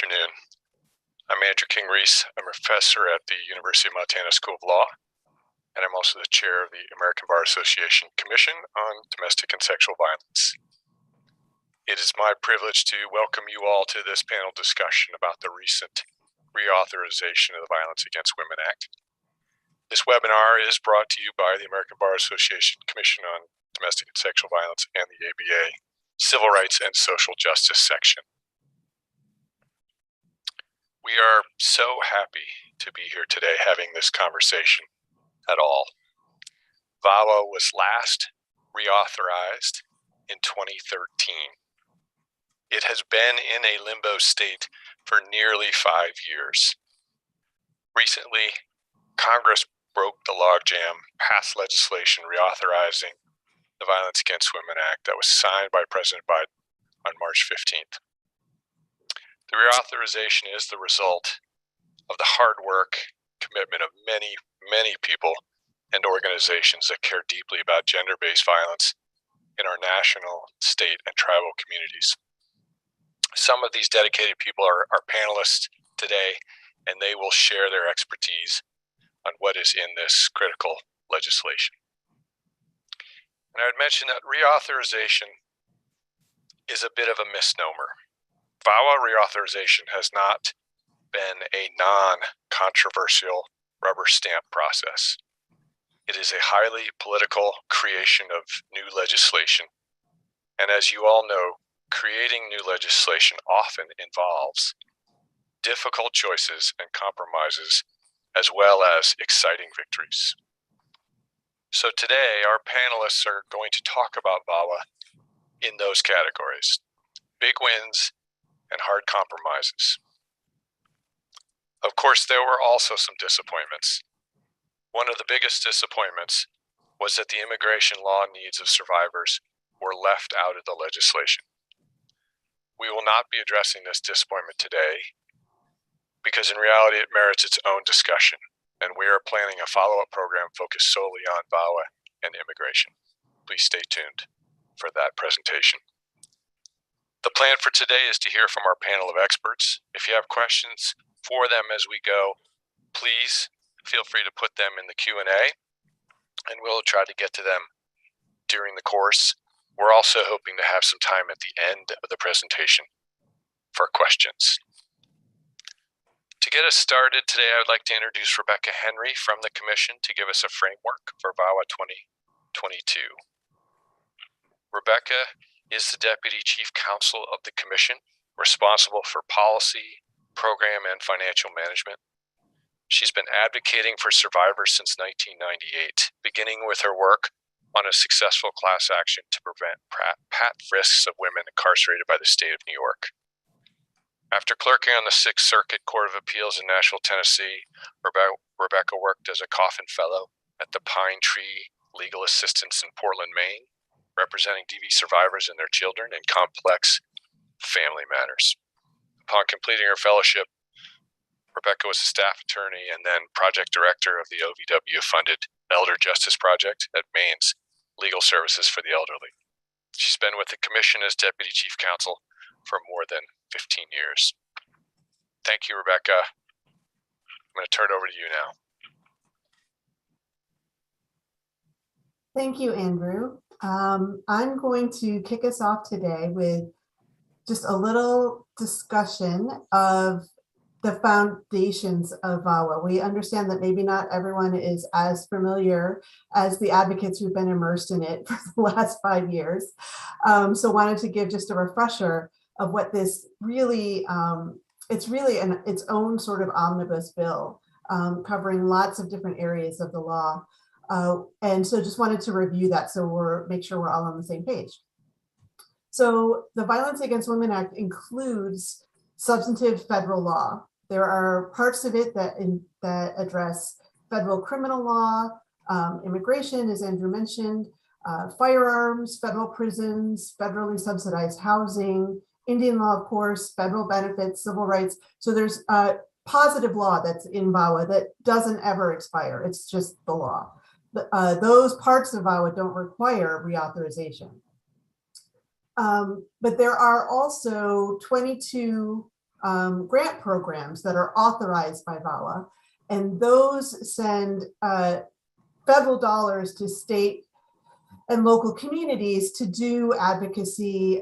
afternoon. I'm Andrew King Reese. I'm a professor at the University of Montana School of Law, and I'm also the chair of the American Bar Association Commission on Domestic and Sexual Violence. It is my privilege to welcome you all to this panel discussion about the recent Reauthorization of the Violence Against Women Act. This webinar is brought to you by the American Bar Association Commission on Domestic and Sexual Violence and the ABA Civil Rights and Social Justice section. We are so happy to be here today having this conversation at all. Vawa was last reauthorized in 2013. It has been in a limbo state for nearly 5 years. Recently, Congress broke the logjam, passed legislation reauthorizing the Violence Against Women Act that was signed by President Biden on March 15th. The reauthorization is the result of the hard work, commitment of many, many people and organizations that care deeply about gender-based violence in our national, state, and tribal communities. Some of these dedicated people are panelists today, and they will share their expertise on what is in this critical legislation. And I would mention that reauthorization is a bit of a misnomer. Vawa reauthorization has not been a non-controversial rubber stamp process. It is a highly political creation of new legislation. And as you all know, creating new legislation often involves difficult choices and compromises, as well as exciting victories. So today, our panelists are going to talk about Vawa in those categories: big wins and hard compromises. Of course, there were also some disappointments. One of the biggest disappointments was that the immigration law needs of survivors were left out of the legislation. We will not be addressing this disappointment today because in reality it merits its own discussion, and we are planning a follow-up program focused solely on Vawa and immigration. Please stay tuned for that presentation. The plan for today is to hear from our panel of experts. If you have questions for them as we go, please feel free to put them in the Q&A, and we'll try to get to them during the course. We're also hoping to have some time at the end of the presentation for questions. To get us started today, I would like to introduce Rebecca Henry from the Commission to give us a framework for Vawa 2022. Rebecca is the Deputy Chief Counsel of the Commission, responsible for policy, program, and financial management. She's been advocating for survivors since 1998, beginning with her work on a successful class action to prevent pat risks of women incarcerated by the state of New York. After clerking on the Sixth Circuit Court of Appeals in Nashville, Tennessee, Rebecca worked as a Coffin Fellow at the Pine Tree Legal Assistance in Portland, Maine, representing DV survivors and their children in complex family matters. Upon completing her fellowship, Rebecca was a staff attorney and then project director of the OVW-funded Elder Justice Project at Maine's Legal Services for the Elderly. She's been with the Commission as Deputy Chief Counsel for more than 15 years. Thank you, Rebecca. I'm going to turn it over to you now. Thank you, Andrew. I'm going to kick us off today with just a little discussion of the foundations of Vawa. We understand that maybe not everyone is as familiar as the advocates who've been immersed in it for the last 5 years. So wanted to give just a refresher of what this really, it's really its own sort of omnibus bill, covering lots of different areas of the law. And so just wanted to review that so make sure we're all on the same page. So the Violence Against Women Act includes substantive federal law. There are parts of it that address federal criminal law, immigration, as Andrew mentioned, firearms, federal prisons, federally subsidized housing, Indian law, of course, federal benefits, civil rights. So there's positive law that's in Vawa that doesn't ever expire. It's just the law. Those parts of Vawa don't require reauthorization. But there are also 22 grant programs that are authorized by Vawa, and those send federal dollars to state and local communities to do advocacy,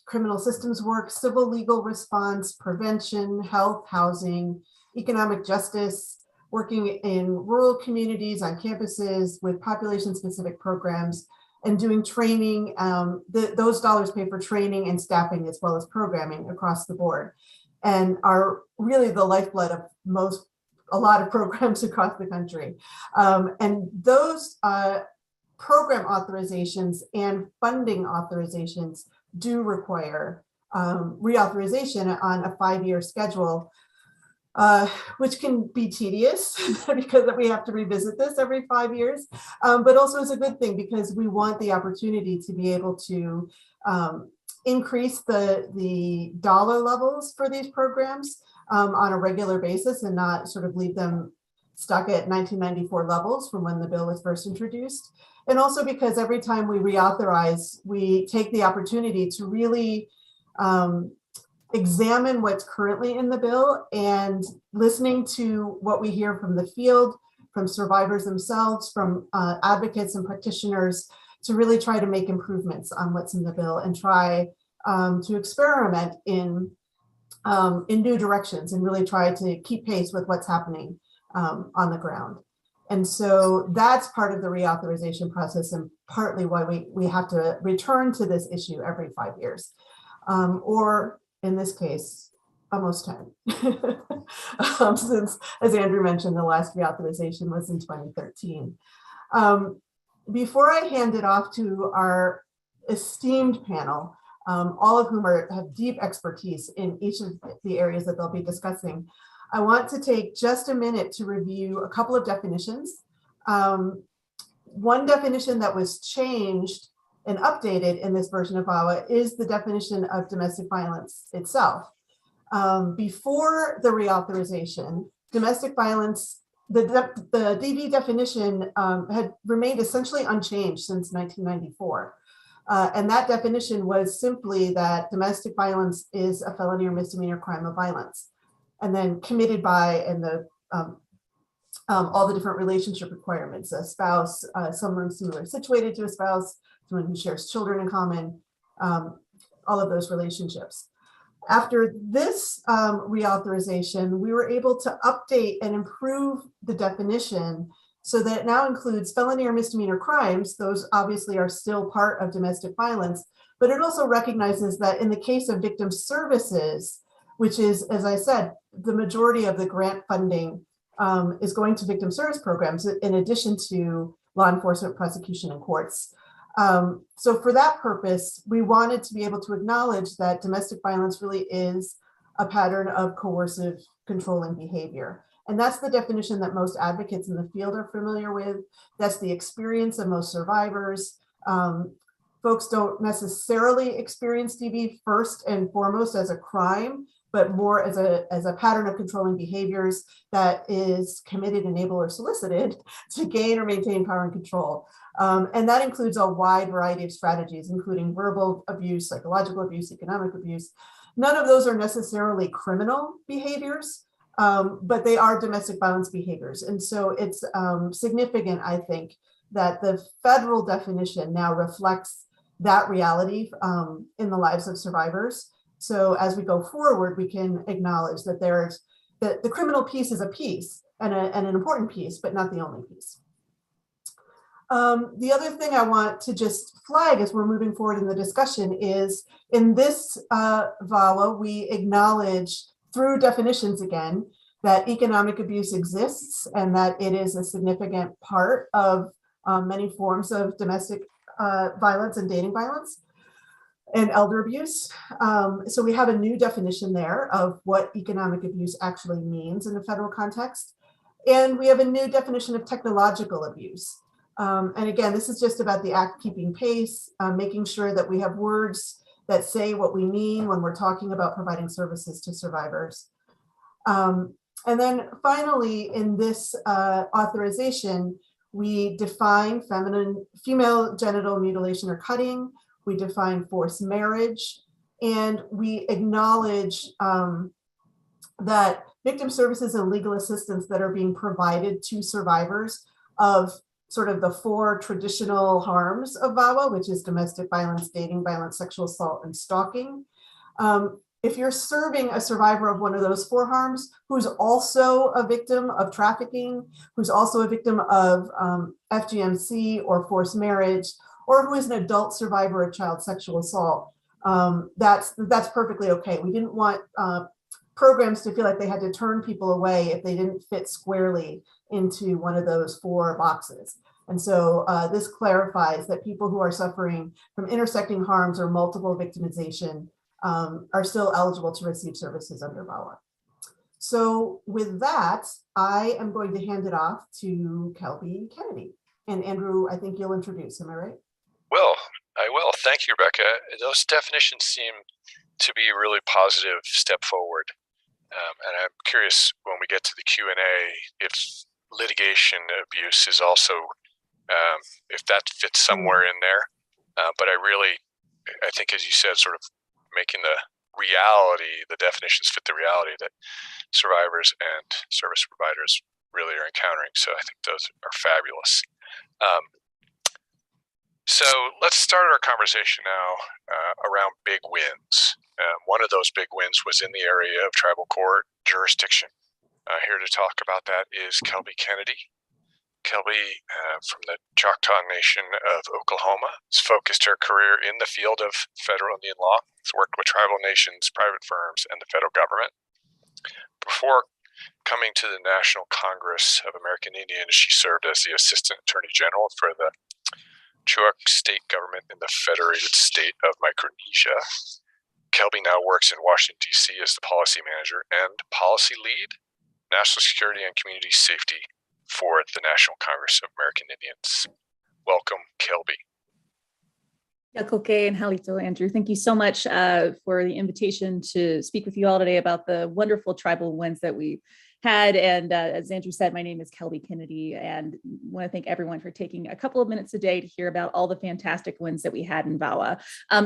criminal systems work, civil legal response, prevention, health, housing, economic justice, working in rural communities on campuses with population-specific programs, and doing training. Those dollars pay for training and staffing as well as programming across the board, and are really the lifeblood of a lot of programs across the country. And those program authorizations and funding authorizations do require reauthorization on a 5-year schedule, which can be tedious because we have to revisit this every 5 years, but also is a good thing because we want the opportunity to be able to increase the dollar levels for these programs on a regular basis and not sort of leave them stuck at 1994 levels from when the bill was first introduced. And also because every time we reauthorize, we take the opportunity to really examine what's currently in the bill and listening to what we hear from the field, from survivors themselves, from advocates and practitioners, to really try to make improvements on what's in the bill and try to experiment in new directions and really try to keep pace with what's happening on the ground. And so that's part of the reauthorization process and partly why we have to return to this issue every 5 years, or in this case, almost 10, since, as Andrew mentioned, the last reauthorization was in 2013. Before I hand it off to our esteemed panel, all of whom have deep expertise in each of the areas that they'll be discussing, I want to take just a minute to review a couple of definitions. One definition that was changed and updated in this version of VAWA is the definition of domestic violence itself. Before the reauthorization, domestic violence, the DV definition had remained essentially unchanged since 1994. And that definition was simply that domestic violence is a felony or misdemeanor crime of violence, and then committed by and all the different relationship requirements: a spouse, someone similar situated to a spouse, someone who shares children in common, all of those relationships. After this reauthorization, we were able to update and improve the definition so that it now includes felony or misdemeanor crimes. Those obviously are still part of domestic violence, but it also recognizes that in the case of victim services, which is, as I said, the majority of the grant funding is going to victim service programs in addition to law enforcement, prosecution, and courts. So for that purpose, we wanted to be able to acknowledge that domestic violence really is a pattern of coercive controlling behavior. And that's the definition that most advocates in the field are familiar with. That's the experience of most survivors. Folks don't necessarily experience DV first and foremost as a crime, but more as a pattern of controlling behaviors that is committed, enabled, or solicited to gain or maintain power and control. And that includes a wide variety of strategies, including verbal abuse, psychological abuse, economic abuse. None of those are necessarily criminal behaviors, but they are domestic violence behaviors. And so it's significant, I think, that the federal definition now reflects that reality in the lives of survivors. So as we go forward, we can acknowledge that the criminal piece is a piece and an important piece, but not the only piece. The other thing I want to just flag as we're moving forward in the discussion is in this VAWA, we acknowledge through definitions again that economic abuse exists and that it is a significant part of many forms of domestic violence and dating violence and elder abuse. So we have a new definition there of what economic abuse actually means in the federal context. And we have a new definition of technological abuse. And again, this is just about the act keeping pace, making sure that we have words that say what we mean when we're talking about providing services to survivors. And then finally, in this authorization, we define female genital mutilation or cutting. We define forced marriage, and we acknowledge that victim services and legal assistance that are being provided to survivors of sort of the 4 traditional harms of VAWA, which is domestic violence, dating violence, sexual assault, and stalking. If you're serving a survivor of one of those 4 harms, who's also a victim of trafficking, who's also a victim of FGMC or forced marriage, or who is an adult survivor of child sexual assault, that's perfectly okay. We didn't want programs to feel like they had to turn people away if they didn't fit squarely into one of those 4 boxes. And so this clarifies that people who are suffering from intersecting harms or multiple victimization are still eligible to receive services under VAWA. So with that, I am going to hand it off to Kelby Kennedy. And Andrew, I think you'll introduce, am I right? Well, I will. Thank you, Rebecca. Those definitions seem to be a really positive step forward. And I'm curious when we get to the Q&A if litigation abuse is also, if that fits somewhere in there. But I think, as you said, sort of making the definitions fit the reality that survivors and service providers really are encountering. So I think those are fabulous. So let's start our conversation now around big wins. One of those big wins was in the area of tribal court jurisdiction. Here to talk about that is Kelby Kennedy. Kelby, from the Choctaw Nation of Oklahoma, has focused her career in the field of federal Indian law. Has worked with tribal nations, private firms, and the federal government. Before coming to the National Congress of American Indians, she served as the Assistant Attorney General for the Chinook state government in the Federated State of Micronesia. Kelby now works in Washington, D.C. as the policy manager and policy lead, national security and community safety for the National Congress of American Indians. Welcome, Kelby. Yakoke and Halito, Andrew. Thank you so much for the invitation to speak with you all today about the wonderful tribal wins that we had. And as Andrew said, my name is Kelby Kennedy, and I want to thank everyone for taking a couple of minutes a day to hear about all the fantastic wins that we had in VAWA.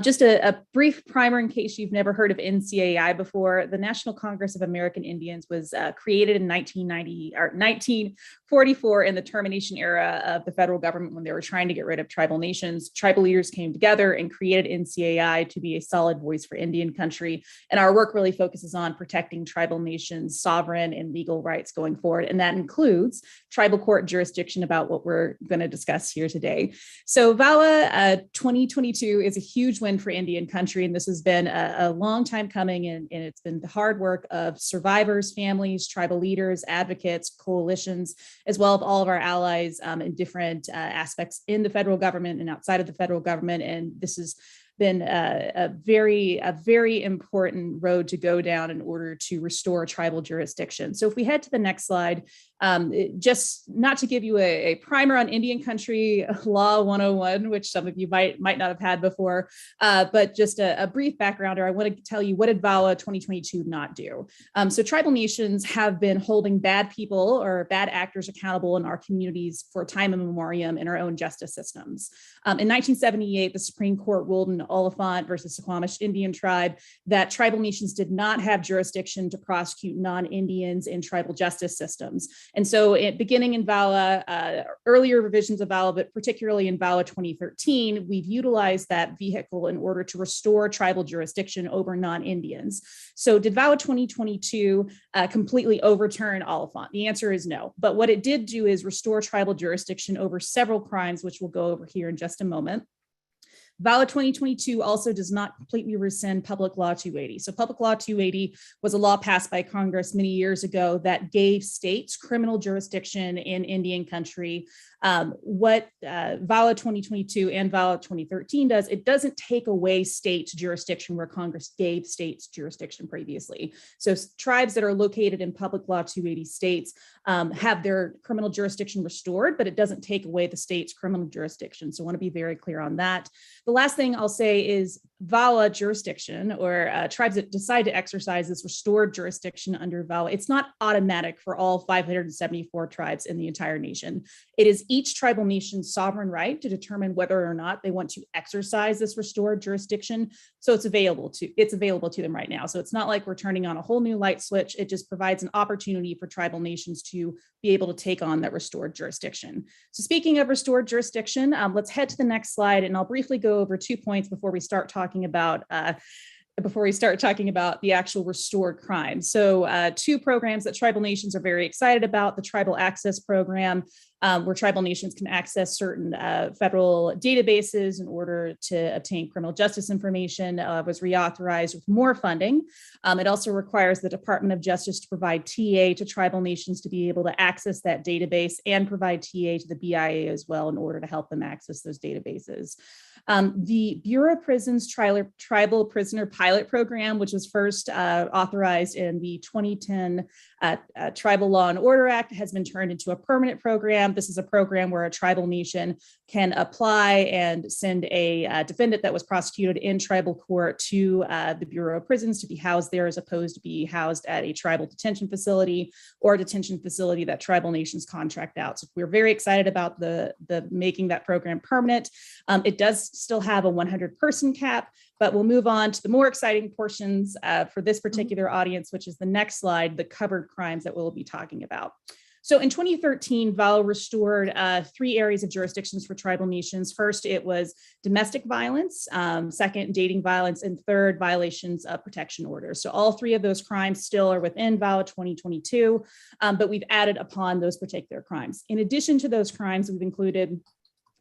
Just a brief primer in case you've never heard of NCAI before. The National Congress of American Indians was created in 1944 in the termination era of the federal government when they were trying to get rid of tribal nations. Tribal leaders came together and created NCAI to be a solid voice for Indian country. And our work really focuses on protecting tribal nations' sovereign and legal rights going forward. And that includes tribal court jurisdiction, about what we're going to discuss here today. So VAWA 2022 is a huge win for Indian country. And this has been a long time coming. And it's been the hard work of survivors, families, tribal leaders, advocates, coalitions, as well as all of our allies in different aspects in the federal government and outside of the federal government. And this has been a very important road to go down in order to restore tribal jurisdiction. So if we head to the next slide, just not to give you a primer on Indian country law 101, which some of you might not have had before, but just a brief backgrounder. I want to tell you, what did VAWA 2022 not do? So tribal nations have been holding bad people or bad actors accountable in our communities for time immemorial in our own justice systems. In 1978, the Supreme Court ruled in Oliphant versus Suquamish Indian tribe that tribal nations did not have jurisdiction to prosecute non-Indians in tribal justice systems. And so beginning in VAWA, earlier revisions of VAWA, but particularly in VAWA 2013, we've utilized that vehicle in order to restore tribal jurisdiction over non-Indians. So did VAWA 2022 completely overturn Oliphant? The answer is no. But what it did do is restore tribal jurisdiction over several crimes, which we'll go over here in just a moment. VAWA 2022 also does not completely rescind Public Law 280. So Public Law 280 was a law passed by Congress many years ago that gave states criminal jurisdiction in Indian country. What VAWA 2022 and VAWA 2013 does, it doesn't take away state jurisdiction where Congress gave states jurisdiction previously. So tribes that are located in Public Law 280 states have their criminal jurisdiction restored, but it doesn't take away the state's criminal jurisdiction. So I want to be very clear on that. The last thing I'll say is VAWA jurisdiction, or tribes that decide to exercise this restored jurisdiction under VAWA, it's not automatic for all 574 tribes in the entire nation. It is each tribal nation's sovereign right to determine whether or not they want to exercise this restored jurisdiction. So it's available to them right now. So it's not like we're turning on a whole new light switch. It just provides an opportunity for tribal nations to be able to take on that restored jurisdiction. So speaking of restored jurisdiction, let's head to the next slide, and I'll briefly go over 2 points before we start talking about the actual restored crimes. So 2 programs that tribal nations are very excited about: the Tribal Access Program, where tribal nations can access certain federal databases in order to obtain criminal justice information, was reauthorized with more funding. It also requires the Department of Justice to provide TA to tribal nations to be able to access that database, and provide TA to the BIA as well in order to help them access those databases. The Bureau of Prisons Tribal Prisoner Pilot Program, which was first authorized in the 2010 Tribal Law and Order Act, has been turned into a permanent program. This is a program where a tribal nation can apply and send a defendant that was prosecuted in tribal court to the Bureau of Prisons to be housed there, as opposed to be housed at a tribal detention facility or a detention facility that tribal nations contract out. So we're very excited about the making that program permanent. It does still have a 100-person cap, but we'll move on to the more exciting portions for this particular audience, which is the next slide, the covered crimes that we'll be talking about. So in 2013, VAWA restored 3 areas of jurisdictions for tribal nations. First, it was domestic violence. Second, dating violence. And third, violations of protection orders. So all 3 of those crimes still are within VAWA 2022, but we've added upon those particular crimes. In addition to those crimes, we've included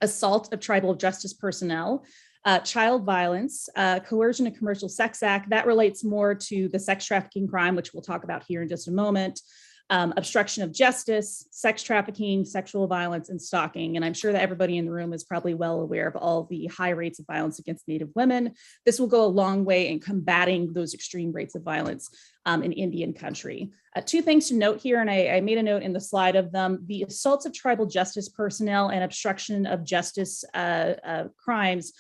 assault of tribal justice personnel, child violence, coercion and commercial sex act. That relates more to the sex trafficking crime, which we'll talk about here in just a moment. Obstruction of justice, sex trafficking, sexual violence, and stalking. And I'm sure that everybody in the room is probably well aware of all the high rates of violence against Native women. This will go a long way in combating those extreme rates of violence in Indian country. 2 things to note here, and I made a note in the slide of them: the assaults of tribal justice personnel and obstruction of justice crimes.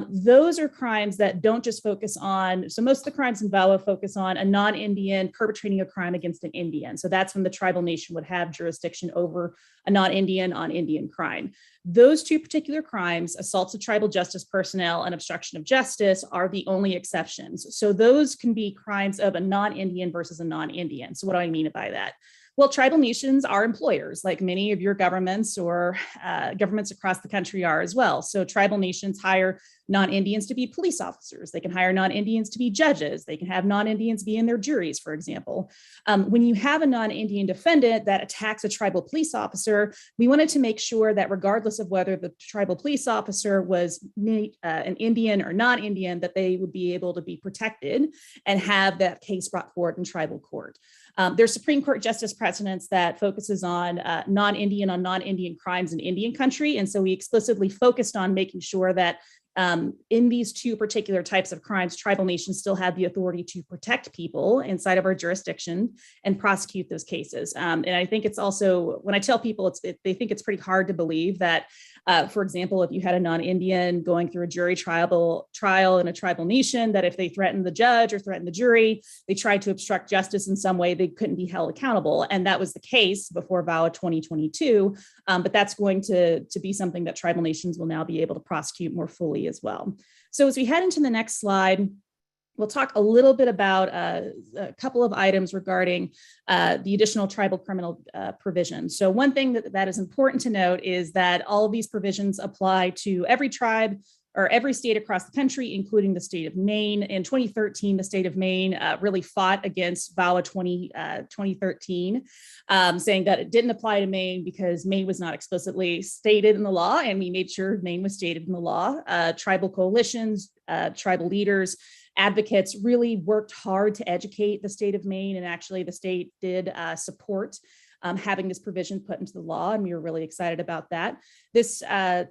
Those are crimes that don't just focus on, so most of the crimes in VAWA focus on a non-Indian perpetrating a crime against an Indian. So that's when the tribal nation would have jurisdiction over a non-Indian on Indian crime. Those 2 particular crimes, assaults of tribal justice personnel and obstruction of justice, are the only exceptions. So those can be crimes of a non-Indian versus a non-Indian. So what do I mean by that? Well, tribal nations are employers, like many of your governments or governments across the country are as well. So tribal nations hire non-Indians to be police officers. They can hire non-Indians to be judges. They can have non-Indians be in their juries, for example. When you have a non-Indian defendant that attacks a tribal police officer, we wanted to make sure that regardless of whether the tribal police officer was an Indian or non-Indian, that they would be able to be protected and have that case brought forward in tribal court. There's Supreme Court justice precedents that focuses on non-Indian crimes in Indian country. And so we explicitly focused on making sure that in these 2 particular types of crimes, tribal nations still have the authority to protect people inside of our jurisdiction and prosecute those cases. And I think it's also, when I tell people, they think it's pretty hard to believe that, for example, if you had a non-Indian going through a jury trial in a tribal nation, that if they threatened the judge or threatened the jury, they tried to obstruct justice in some way, they couldn't be held accountable. And that was the case before VAWA 2022. But that's going to be something that tribal nations will now be able to prosecute more fully as well. So as we head into the next slide, we'll talk a little bit about a couple of items regarding the additional tribal criminal provisions. So one thing that is important to note is that all of these provisions apply to every tribe or every state across the country, including the state of Maine. In 2013, the state of Maine really fought against VAWA 2013, saying that it didn't apply to Maine because Maine was not explicitly stated in the law, and we made sure Maine was stated in the law. Tribal coalitions, tribal leaders, advocates really worked hard to educate the state of Maine, and actually the state did support having this provision put into the law, and we were really excited about that. This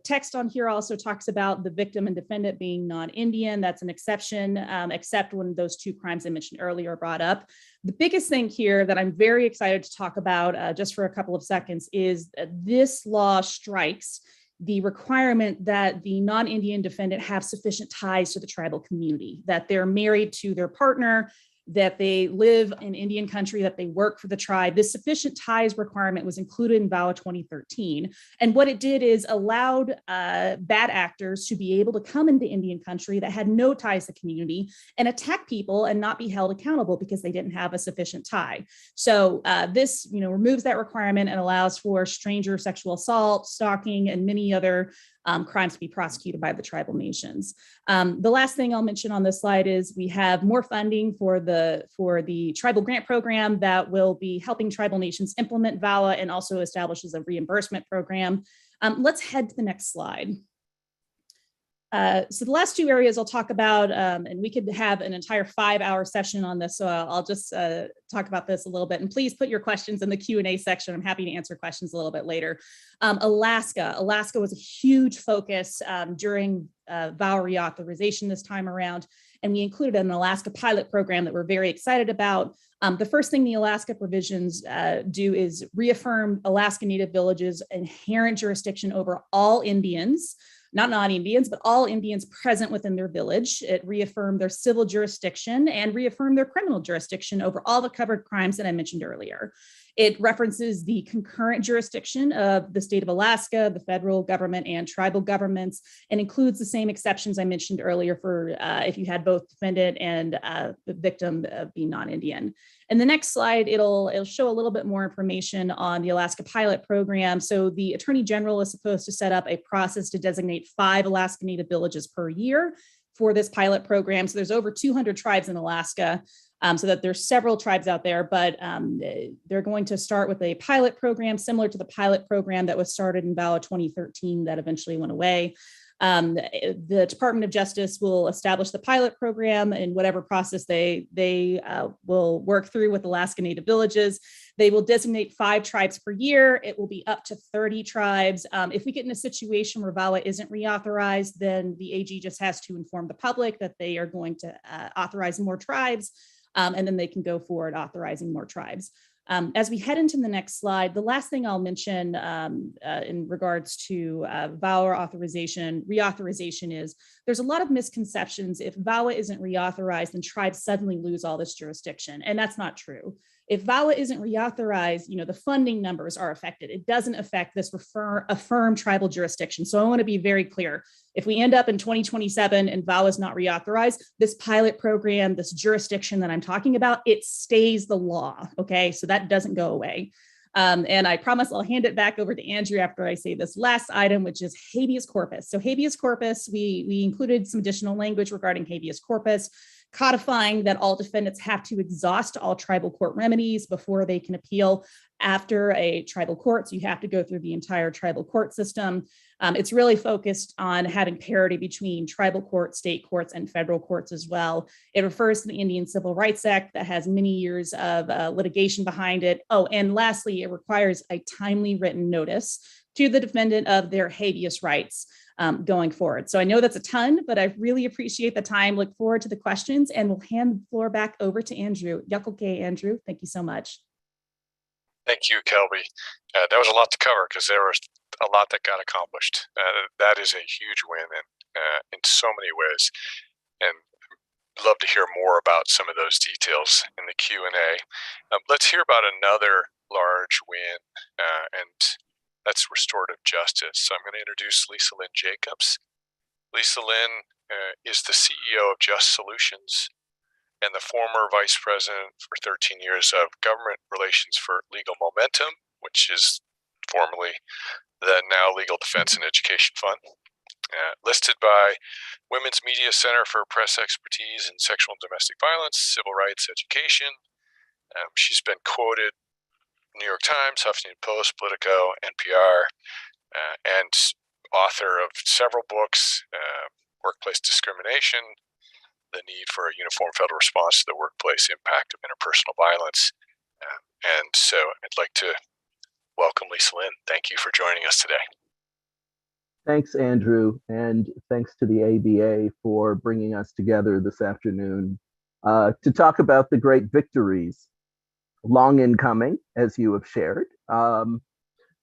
text on here also talks about the victim and defendant being non-Indian. That's an exception, except when those 2 crimes I mentioned earlier are brought up. The biggest thing here that I'm very excited to talk about just for a couple of seconds is this law strikes the requirement that the non-Indian defendant have sufficient ties to the tribal community, that they're married to their partner, that they live in Indian country, that they work for the tribe. This sufficient ties requirement was included in Vawa 2013. And what it did is allowed bad actors to be able to come into Indian country that had no ties to the community and attack people and not be held accountable because they didn't have a sufficient tie. So this removes that requirement and allows for stranger sexual assault, stalking, and many other crimes to be prosecuted by the tribal nations. The last thing I'll mention on this slide is we have more funding for the tribal grant program that will be helping tribal nations implement VAWA and also establishes a reimbursement program. Let's head to the next slide. So the last two areas I'll talk about, and we could have an entire 5-hour session on this, so I'll just talk about this a little bit. And please put your questions in the Q&A section. I'm happy to answer questions a little bit later. Alaska was a huge focus during VAWA reauthorization this time around, and we included an Alaska pilot program that we're very excited about. The first thing the Alaska provisions do is reaffirm Alaska Native villages' inherent jurisdiction over all Indians, not non-Indians, but all Indians present within their village. It reaffirmed their civil jurisdiction and reaffirmed their criminal jurisdiction over all the covered crimes that I mentioned earlier. It references the concurrent jurisdiction of the state of Alaska, the federal government, and tribal governments, and includes the same exceptions I mentioned earlier for if you had both defendant and the victim being non-Indian. In the next slide, it'll show a little bit more information on the Alaska pilot program. So the Attorney General is supposed to set up a process to designate 5 Alaska Native villages per year for this pilot program. So there's over 200 tribes in Alaska. So that there's several tribes out there, but they're going to start with a pilot program similar to the pilot program that was started in VAWA 2013 that eventually went away. The Department of Justice will establish the pilot program in whatever process they will work through with Alaska Native villages. They will designate 5 tribes per year. It will be up to 30 tribes. If we get in a situation where VAWA isn't reauthorized, then the AG just has to inform the public that they are going to authorize more tribes. And then they can go forward authorizing more tribes. As we head into the next slide, the last thing I'll mention in regards to VAWA reauthorization is there's a lot of misconceptions. If VAWA isn't reauthorized, then tribes suddenly lose all this jurisdiction, and that's not true. If VAWA isn't reauthorized, the funding numbers are affected. It doesn't affect this affirmed tribal jurisdiction. So I want to be very clear. If we end up in 2027 and VAWA is not reauthorized, this pilot program, this jurisdiction that I'm talking about, it stays the law, okay? So that doesn't go away. And I promise I'll hand it back over to Andrew after I say this last item, which is habeas corpus. So habeas corpus, we included some additional language regarding habeas corpus, codifying that all defendants have to exhaust all tribal court remedies before they can appeal after a tribal court. So you have to go through the entire tribal court system. It's really focused on having parity between tribal courts, state courts, and federal courts as well. It refers to the Indian Civil Rights Act that has many years of litigation behind it. Oh, and lastly, it requires a timely written notice to the defendant of their habeas rights going forward. So I know that's a ton, but I really appreciate the time. Look forward to the questions, and we'll hand the floor back over to Andrew. Yakulke, Andrew, thank you so much. Thank you, Kelby. That was a lot to cover because there was a lot that got accomplished. That is a huge win in so many ways. And I'd love to hear more about some of those details in the Q&A. Let's hear about another large win, and that's restorative justice. So I'm going to introduce Lisa Lynn Jacobs. Lisa Lynn is the CEO of Just Solutions and the former vice president for 13 years of government relations for Legal Momentum, which is formerly the now Legal Defense and Education Fund. Listed by Women's Media Center for Press Expertise in Sexual and Domestic Violence, Civil Rights Education. She's been quoted New York Times, Huffington Post, Politico, NPR, and author of several books, Workplace Discrimination, The Need for a Uniform Federal Response to the Workplace Impact of Interpersonal Violence. And so I'd like to welcome Lisa Lynn. Thank you for joining us today. Thanks, Andrew, and thanks to the ABA for bringing us together this afternoon to talk about the great victories, long in coming, as you have shared,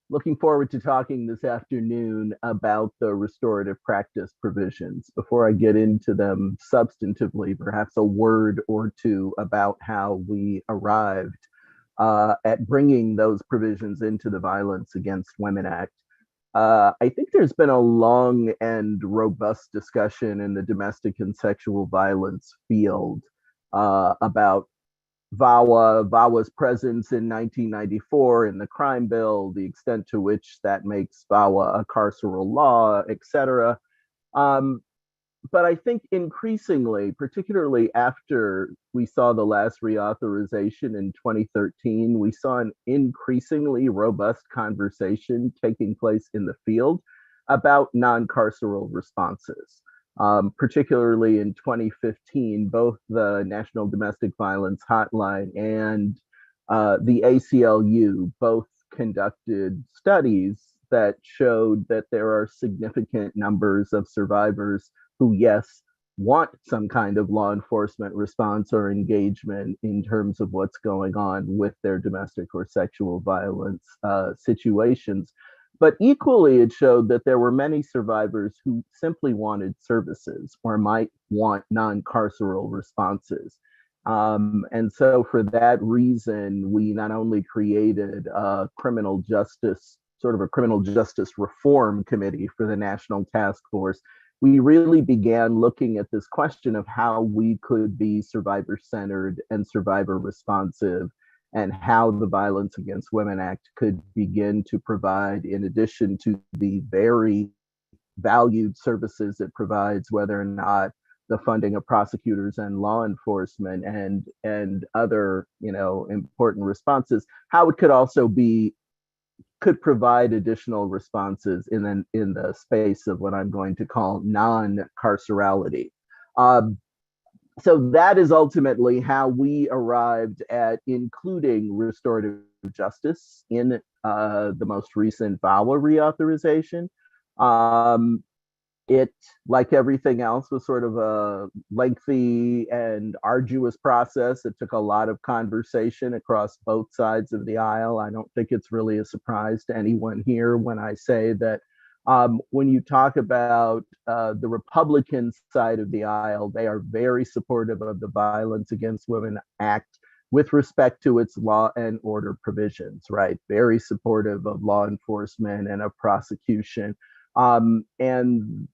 looking forward to talking this afternoon about the restorative practice provisions. Before I get into them substantively, perhaps a word or two about how we arrived at bringing those provisions into the Violence Against Women Act. I think there's been a long and robust discussion in the domestic and sexual violence field about Vawa's presence in 1994 in the crime bill, the extent to which that makes Vawa a carceral law, etc. But I think increasingly, particularly after we saw the last reauthorization in 2013, we saw an increasingly robust conversation taking place in the field about non-carceral responses. Particularly in 2015, both the National Domestic Violence Hotline and the ACLU both conducted studies that showed that there are significant numbers of survivors who, yes, want some kind of law enforcement response or engagement in terms of what's going on with their domestic or sexual violence situations. But equally, it showed that there were many survivors who simply wanted services or might want non-carceral responses. And so for that reason, we not only created a criminal justice, sort of a criminal justice reform committee for the National Task Force, we really began looking at this question of how we could be survivor-centered and survivor-responsive, and how the Violence Against Women Act could begin to provide, in addition to the very valued services it provides, whether or not the funding of prosecutors and law enforcement and other, important responses, how it could also could provide additional responses in the space of what I'm going to call non-carcerality. So that is ultimately how we arrived at including restorative justice in the most recent Vawa reauthorization. It, like everything else, was sort of a lengthy and arduous process. It took a lot of conversation across both sides of the aisle. I don't think it's really a surprise to anyone here when I say that when you talk about the Republican side of the aisle, they are very supportive of the Violence Against Women Act with respect to its law and order provisions, right? Very supportive of law enforcement and of prosecution. And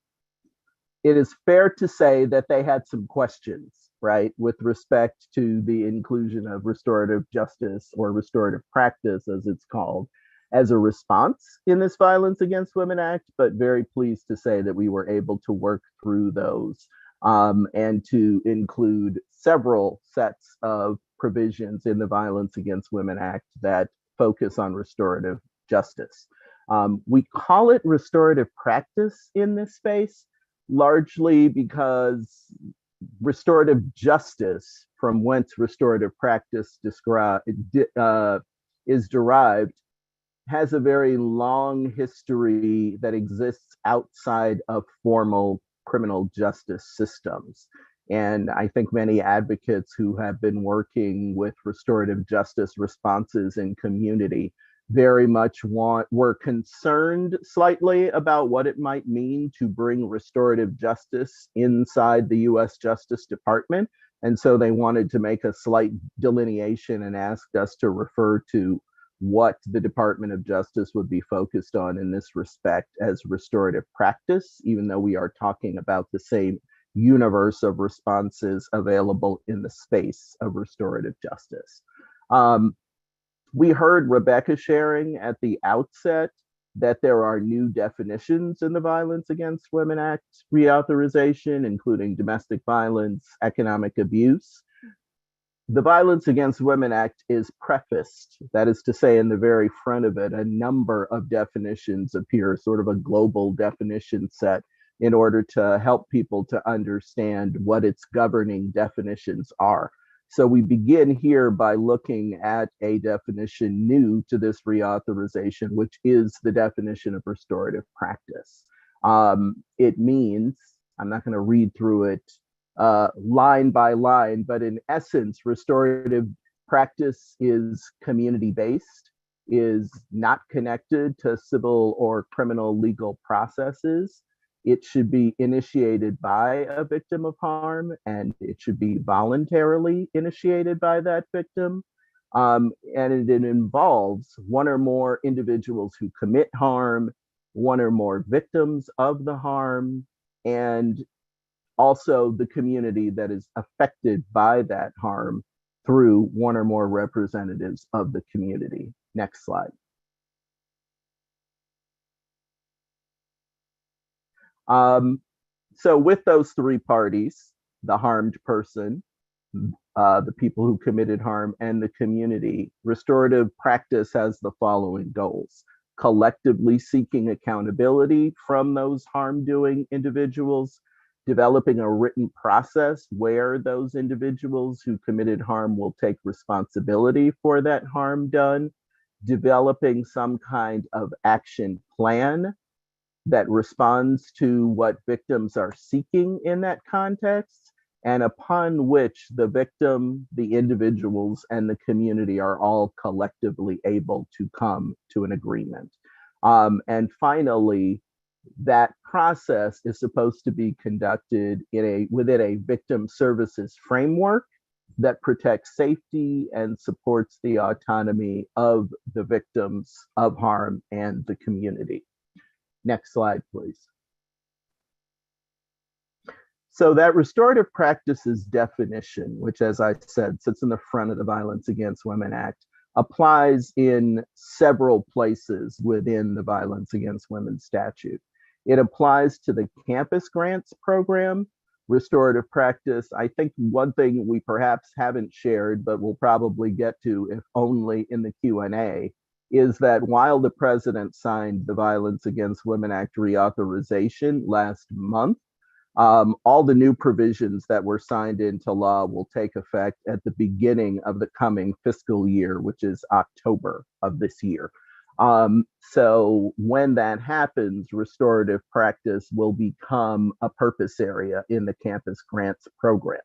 it is fair to say that they had some questions, right, with respect to the inclusion of restorative justice or restorative practice, as it's called, as a response in this Violence Against Women Act, but very pleased to say that we were able to work through those and to include several sets of provisions in the Violence Against Women Act that focus on restorative justice. We call it restorative practice in this space, largely because restorative justice, from whence restorative practice is derived, has a very long history that exists outside of formal criminal justice systems. And I think many advocates who have been working with restorative justice responses in community very much were concerned slightly about what it might mean to bring restorative justice inside the US Justice Department. And so they wanted to make a slight delineation and asked us to refer to what the Department of Justice would be focused on in this respect as restorative practice, even though we are talking about the same universe of responses available in the space of restorative justice. We heard Rebecca sharing at the outset that there are new definitions in the Violence Against Women Act reauthorization, including domestic violence, economic abuse. The Violence Against Women Act is prefaced, that is to say, in the very front of it, a number of definitions appear, sort of a global definition set, in order to help people to understand what its governing definitions are. So we begin here by looking at a definition new to this reauthorization, which is the definition of restorative practice. It means, I'm not going to read through it line by line, but in essence, restorative practice is community-based. is not connected to civil or criminal legal processes. It should be initiated by a victim of harm, and it should be voluntarily initiated by that victim. And it involves one or more individuals who commit harm, one or more victims of the harm, and also the community that is affected by that harm through one or more representatives of the community. Next slide. So with those three parties, the harmed person, the people who committed harm, and the community, restorative practice has the following goals: collectively seeking accountability from those harm-doing individuals, developing a written process where those individuals who committed harm will take responsibility for that harm done, developing some kind of action plan that responds to what victims are seeking in that context, and upon which the victim, the individuals, and the community are all collectively able to come to an agreement. And finally, that process is supposed to be conducted within a victim services framework that protects safety and supports the autonomy of the victims of harm and the community. Next slide, please. So that restorative practices definition, which, as I said, sits in the front of the Violence Against Women Act, applies in several places within the Violence Against Women statute. It applies to the campus grants program, restorative practice. I think one thing we perhaps haven't shared, but we'll probably get to if only in the Q&A, is that while the president signed the Violence Against Women Act reauthorization last month, all the new provisions that were signed into law will take effect at the beginning of the coming fiscal year, which is October of this year. So when that happens, restorative practice will become a purpose area in the campus grants program.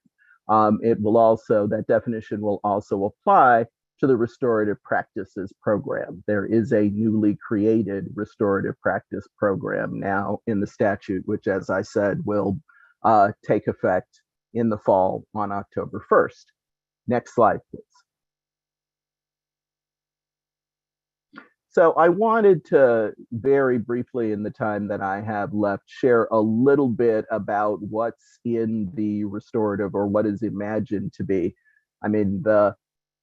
That definition will also apply to the restorative practices program. There is a newly created restorative practice program now in the statute, which, as I said, will take effect in the fall on October 1st. Next slide, please. So I wanted to very briefly, in the time that I have left, share a little bit about what's in the restorative, or what is imagined to be.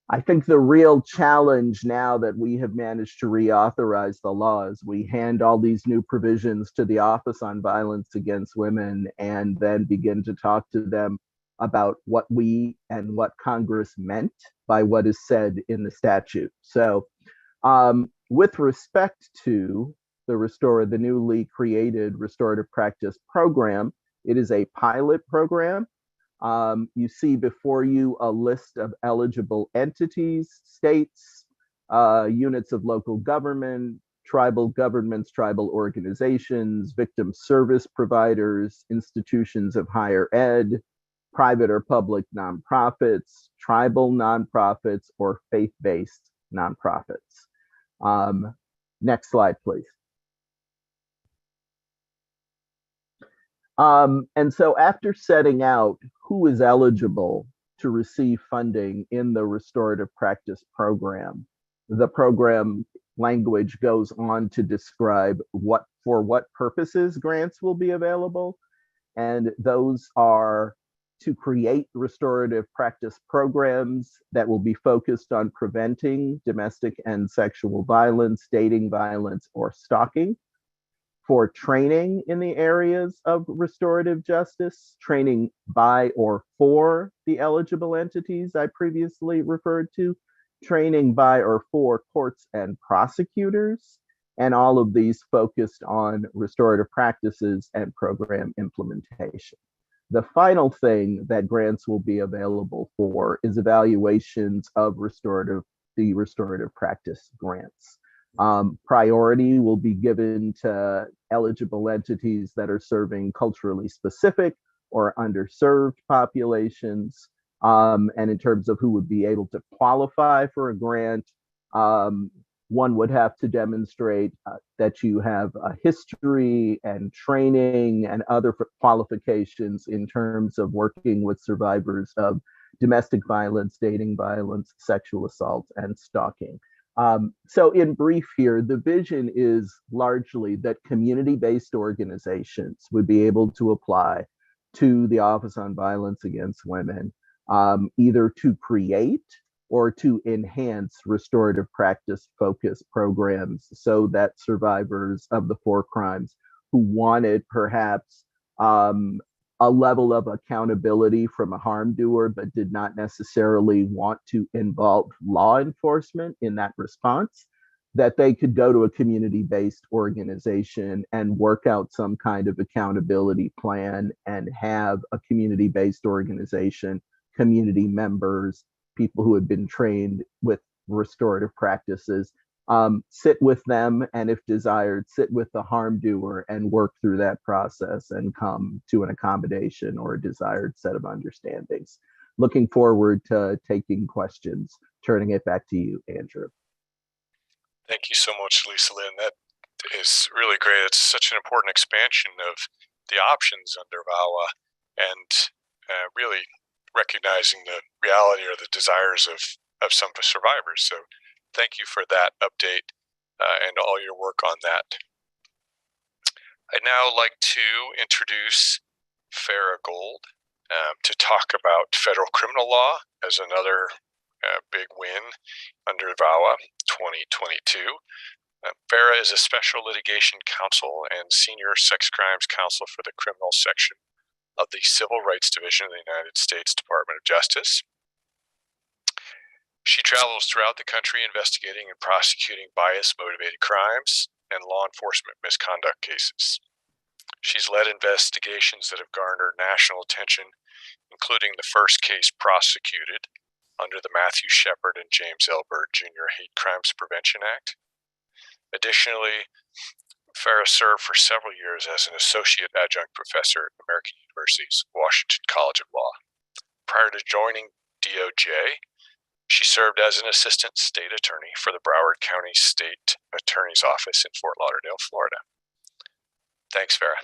I think the real challenge now that we have managed to reauthorize the law is we hand all these new provisions to the Office on Violence Against Women and then begin to talk to them about what we and what Congress meant by what is said in the statute. So with respect to the newly created restorative practice program, it is a pilot program. You see before you a list of eligible entities, states, units of local government, tribal governments, tribal organizations, victim service providers, institutions of higher ed, private or public nonprofits, tribal nonprofits, or faith-based nonprofits. Next slide, please. And so after setting out who is eligible to receive funding in the restorative practice program, the program language goes on to describe for what purposes grants will be available. And those are to create restorative practice programs that will be focused on preventing domestic and sexual violence, dating violence, or stalking, for training in the areas of restorative justice, training by or for the eligible entities I previously referred to, training by or for courts and prosecutors, and all of these focused on restorative practices and program implementation. The final thing that grants will be available for is evaluations of the restorative practice grants. Priority will be given to eligible entities that are serving culturally specific or underserved populations. And in terms of who would be able to qualify for a grant, one would have to demonstrate that you have a history and training and other qualifications in terms of working with survivors of domestic violence, dating violence, sexual assault, and stalking. So in brief here, the vision is largely that community-based organizations would be able to apply to the Office on Violence Against Women, either to create or to enhance restorative practice focused programs so that survivors of the four crimes who wanted perhaps a level of accountability from a harm doer, but did not necessarily want to involve law enforcement in that response, that they could go to a community-based organization and work out some kind of accountability plan and have a community-based organization, community members, people who had been trained with restorative practices, sit with them, and if desired, sit with the harm doer and work through that process and come to an accommodation or a desired set of understandings. Looking forward to taking questions. Turning it back to you, Andrew. Thank you so much, Lisa Lynn. That is really great. It's such an important expansion of the options under VAWA and really recognizing the reality or the desires of some survivors. So thank you for that update and all your work on that. I'd now like to introduce Fara Gold to talk about federal criminal law as another big win under VAWA 2022. Fara is a special litigation counsel and senior sex crimes counsel for the criminal section of the Civil Rights Division of the United States Department of Justice. She travels throughout the country investigating and prosecuting bias-motivated crimes and law enforcement misconduct cases. She's led investigations that have garnered national attention, including the first case prosecuted under the Matthew Shepard and James L. Byrd Jr. Hate Crimes Prevention Act. Additionally, Fara served for several years as an associate adjunct professor at American University's Washington College of Law. Prior to joining DOJ, she served as an assistant state attorney for the Broward County State Attorney's Office in Fort Lauderdale, Florida. Thanks, Fara.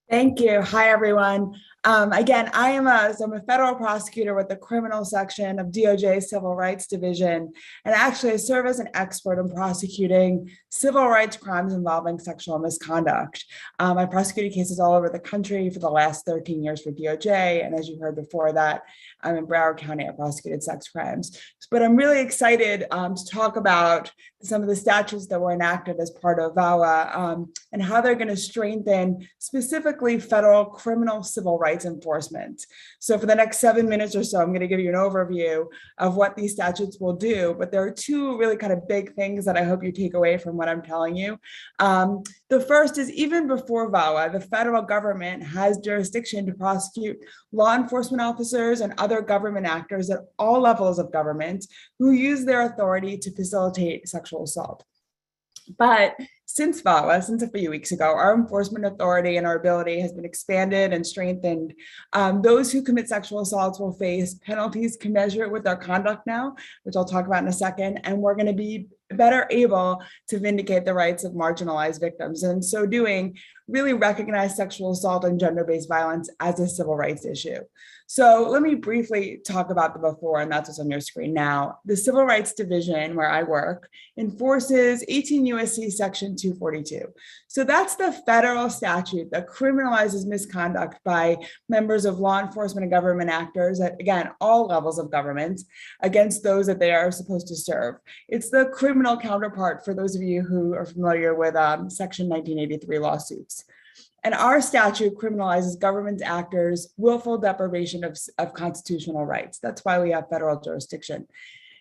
Thank you. Hi, everyone. Again, I'm a federal prosecutor with the criminal section of DOJ Civil Rights Division, and actually I serve as an expert in prosecuting civil rights crimes involving sexual misconduct. I prosecuted cases all over the country for the last 13 years for DOJ, and as you heard before that, I'm in Broward County. I prosecuted sex crimes. But I'm really excited to talk about some of the statutes that were enacted as part of VAWA and how they're going to strengthen specifically federal criminal civil rights enforcement. So for the next 7 minutes or so, I'm going to give you an overview of what these statutes will do. But there are two really kind of big things that I hope you take away from what I'm telling you. The first is even before VAWA, the federal government has jurisdiction to prosecute law enforcement officers and other government actors at all levels of government who use their authority to facilitate sexual assault. But since VAWA, since a few weeks ago, our enforcement authority and our ability has been expanded and strengthened. Those who commit sexual assaults will face penalties commensurate with their conduct now, which I'll talk about in a second, and we're going to be better able to vindicate the rights of marginalized victims, and so doing, really recognize sexual assault and gender-based violence as a civil rights issue. So let me briefly talk about the before, and that's what's on your screen now. The Civil Rights Division, where I work, enforces 18 U.S.C. Section 242. So that's the federal statute that criminalizes misconduct by members of law enforcement and government actors at, again, all levels of government against those that they are supposed to serve. It's the criminal counterpart for those of you who are familiar with Section 1983 lawsuits. And our statute criminalizes government actors' willful deprivation of constitutional rights. That's why we have federal jurisdiction.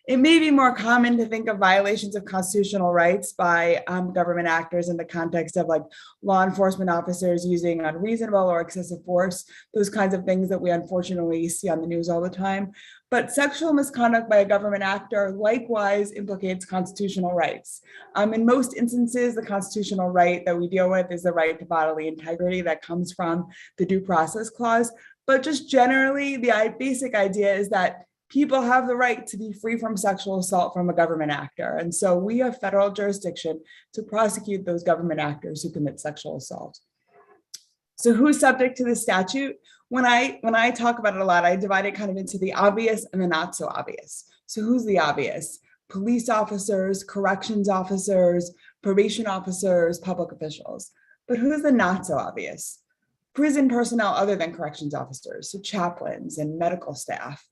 It may be more common to think of violations of constitutional rights by government actors in the context of like law enforcement officers using unreasonable or excessive force, those kinds of things that we unfortunately see on the news all the time. But sexual misconduct by a government actor likewise implicates constitutional rights. In most instances, the constitutional right that we deal with is the right to bodily integrity that comes from the Due Process Clause. But just generally, the basic idea is that people have the right to be free from sexual assault from a government actor. And so we have federal jurisdiction to prosecute those government actors who commit sexual assault. So who's subject to the statute? When I talk about it a lot, I divide it kind of into the obvious and the not so obvious. So who's the obvious? Police officers, corrections officers, probation officers, public officials. But who's the not so obvious? Prison personnel other than corrections officers, so chaplains and medical staff,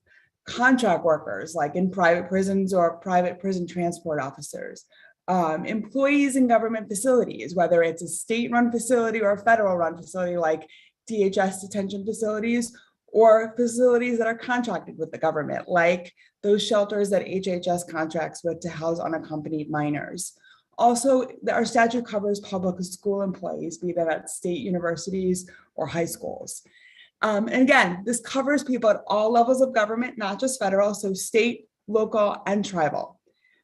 contract workers like in private prisons or private prison transport officers, employees in government facilities, whether it's a state-run facility or a federal-run facility like DHS detention facilities, or facilities that are contracted with the government, like those shelters that HHS contracts with to house unaccompanied minors. Also, our statute covers public school employees, be that at state universities or high schools. And again, this covers people at all levels of government, not just federal, so state, local, and tribal.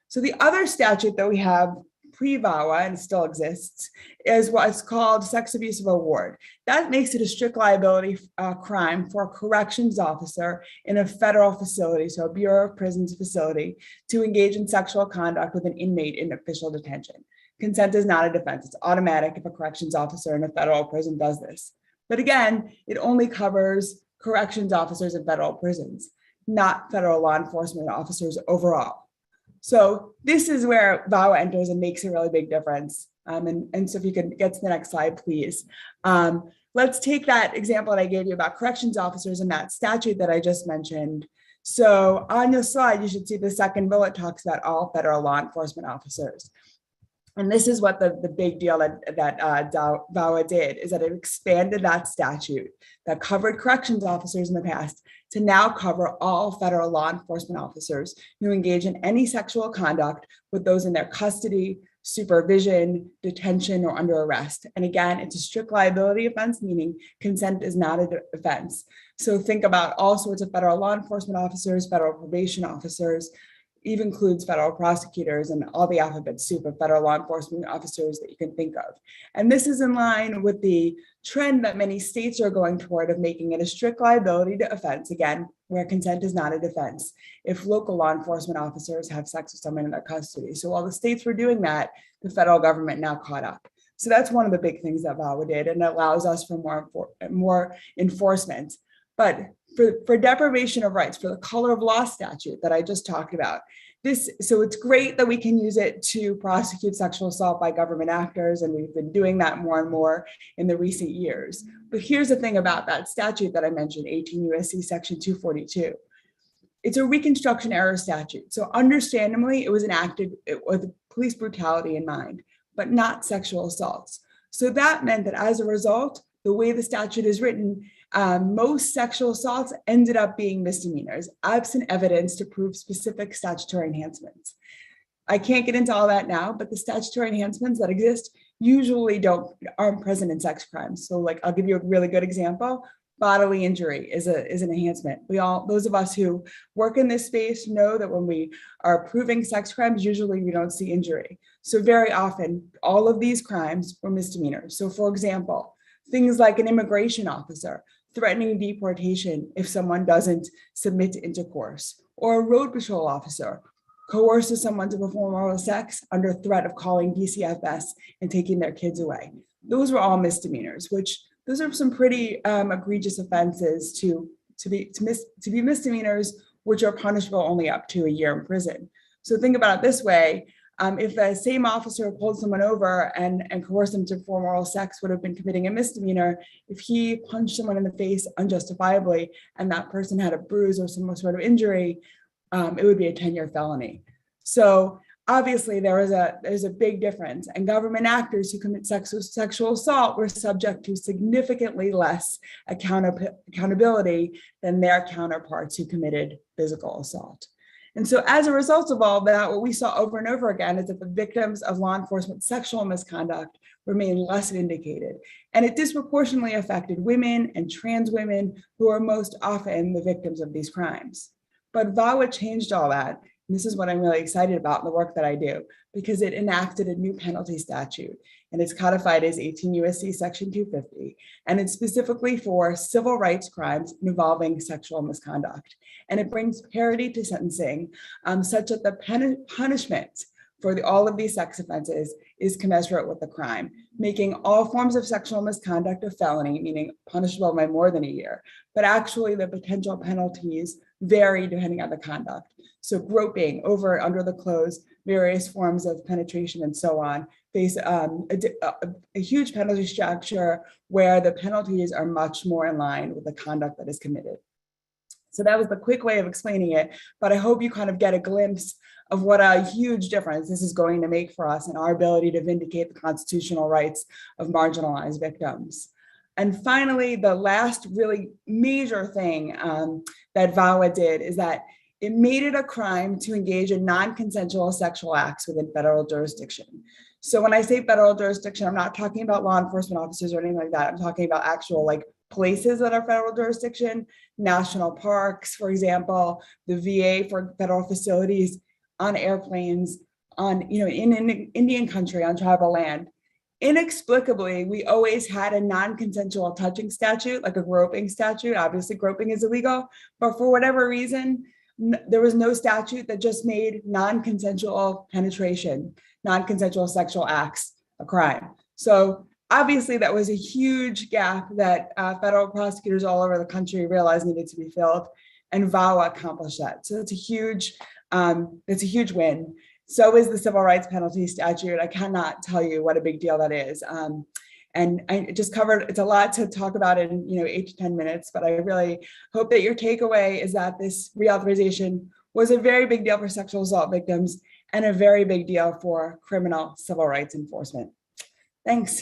So the other statute that we have pre-VAWA, and still exists, is what's called sex abuse of award. That makes it a strict liability crime for a corrections officer in a federal facility, so a Bureau of Prisons facility, to engage in sexual conduct with an inmate in official detention. Consent is not a defense. It's automatic if a corrections officer in a federal prison does this. But again, it only covers corrections officers in federal prisons, not federal law enforcement officers overall. So this is where VAWA enters and makes a really big difference. And so if you can get to the next slide, please. Let's take that example that I gave you about corrections officers in that statute that I just mentioned. So on your slide, you should see the second bullet talks about all federal law enforcement officers. And this is what the big deal that VAWA did, is that it expanded that statute that covered corrections officers in the past to now cover all federal law enforcement officers who engage in any sexual conduct with those in their custody, supervision, detention, or under arrest. And again, it's a strict liability offense, meaning consent is not a offense. So think about all sorts of federal law enforcement officers, federal probation officers, even includes federal prosecutors and all the alphabet soup of federal law enforcement officers that you can think of. And this is in line with the trend that many states are going toward of making it a strict liability to offense, again, where consent is not a defense, if local law enforcement officers have sex with someone in their custody. So while the states were doing that, the federal government now caught up. So that's one of the big things that VAWA did, and it allows us for more enforcement. But for deprivation of rights, for the color of law statute that I just talked about, so it's great that we can use it to prosecute sexual assault by government actors, and we've been doing that more and more in the recent years. But here's the thing about that statute that I mentioned, 18 U.S.C. section 242. It's a Reconstruction era statute. So understandably, it was enacted with police brutality in mind, but not sexual assaults. So that meant that as a result, the way the statute is written, most sexual assaults ended up being misdemeanors, absent evidence to prove specific statutory enhancements. I can't get into all that now, but the statutory enhancements that exist usually aren't present in sex crimes. So like, I'll give you a really good example. Bodily injury is an enhancement. Those of us who work in this space know that when we are proving sex crimes, usually we don't see injury. So very often, all of these crimes were misdemeanors. So for example, things like an immigration officer threatening deportation if someone doesn't submit to intercourse, or a road patrol officer coerces someone to perform oral sex under threat of calling DCFS and taking their kids away. Those were all misdemeanors, which those are some pretty egregious offenses to be misdemeanors, which are punishable only up to a year in prison. So think about it this way. If the same officer pulled someone over and coerced them to perform oral sex would have been committing a misdemeanor, if he punched someone in the face unjustifiably and that person had a bruise or some sort of injury, it would be a 10-year felony. So obviously there's a big difference, and government actors who commit sexual assault were subject to significantly less accountability than their counterparts who committed physical assault. And so as a result of all that, what we saw over and over again is that the victims of law enforcement sexual misconduct remain less vindicated. And it disproportionately affected women and trans women who are most often the victims of these crimes. But VAWA changed all that. this is what I'm really excited about in the work that I do, because it enacted a new penalty statute, and it's codified as 18 U.S.C. Section 250, and it's specifically for civil rights crimes involving sexual misconduct. And it brings parity to sentencing, such that the punishment for all of these sex offenses is commensurate with the crime, making all forms of sexual misconduct a felony, meaning punishable by more than a year. But actually, the potential penalties vary depending on the conduct. So groping, over, under the clothes, various forms of penetration, and so on, face a huge penalty structure where the penalties are much more in line with the conduct that is committed. So that was the quick way of explaining it, but I hope you kind of get a glimpse of what a huge difference this is going to make for us in our ability to vindicate the constitutional rights of marginalized victims. And finally, the last really major thing that VAWA did is that it made it a crime to engage in non-consensual sexual acts within federal jurisdiction. So when I say federal jurisdiction, I'm not talking about law enforcement officers or anything like that. I'm talking about actual places that are federal jurisdiction, national parks, for example, the VA for federal facilities, on airplanes, in Indian country, on tribal land. Inexplicably, we always had a non-consensual touching statute, like a groping statute. Obviously, groping is illegal, but for whatever reason, there was no statute that just made non-consensual penetration, non-consensual sexual acts a crime. So obviously, that was a huge gap that federal prosecutors all over the country realized needed to be filled, and VAWA accomplished that. So it's a huge win. So is the civil rights penalty statute. I cannot tell you what a big deal that is. And I just covered, it's a lot to talk about in 8 to 10 minutes, but I really hope that your takeaway is that this reauthorization was a very big deal for sexual assault victims and a very big deal for criminal civil rights enforcement. Thanks.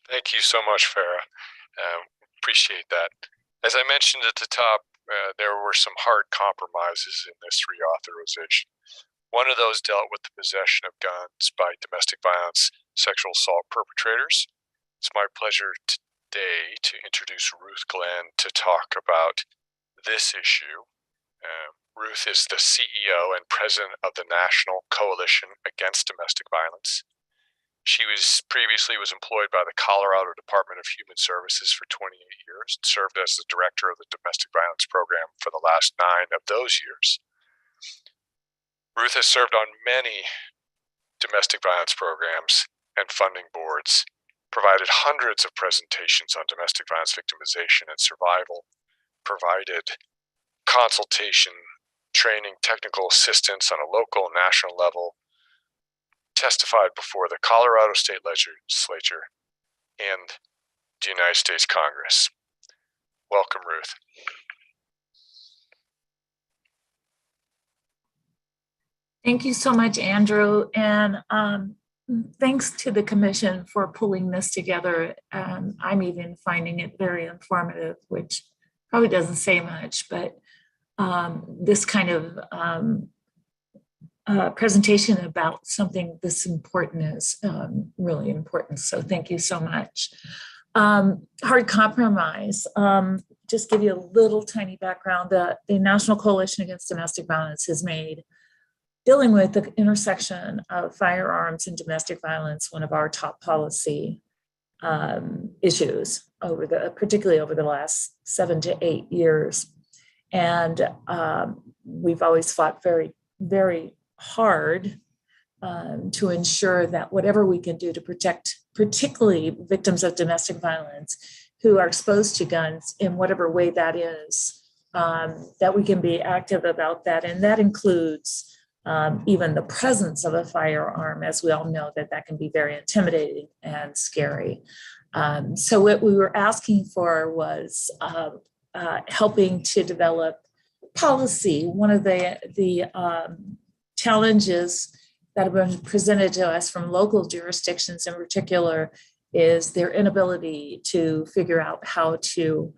Thank you so much, Fara. Appreciate that. As I mentioned at the top, there were some hard compromises in this reauthorization. One of those dealt with the possession of guns by domestic violence, sexual assault perpetrators. It's my pleasure today to introduce Ruth Glenn to talk about this issue. Ruth is the CEO and president of the National Coalition Against Domestic Violence. She previously was employed by the Colorado Department of Human Services for 28 years and served as the director of the Domestic Violence Program for the last 9 of those years. Ruth has served on many domestic violence programs and funding boards, provided hundreds of presentations on domestic violence victimization and survival, provided consultation, training, technical assistance on a local and national level, testified before the Colorado State Legislature and the United States Congress. Welcome, Ruth. Thank you so much, Andrew. And thanks to the Commission for pulling this together. I'm even finding it very informative, which probably doesn't say much, but this kind of presentation about something this important is really important. So thank you so much. Hard compromise. Just give you a little tiny background. The National Coalition Against Domestic Violence has made dealing with the intersection of firearms and domestic violence one of our top policy issues particularly over the last 7 to 8 years. And we've always fought very, very hard to ensure that whatever we can do to protect particularly victims of domestic violence who are exposed to guns in whatever way that is, that we can be active about that. And that includes even the presence of a firearm, as we all know that can be very intimidating and scary. So what we were asking for was helping to develop policy. One of the challenges that have been presented to us from local jurisdictions in particular is their inability to figure out how to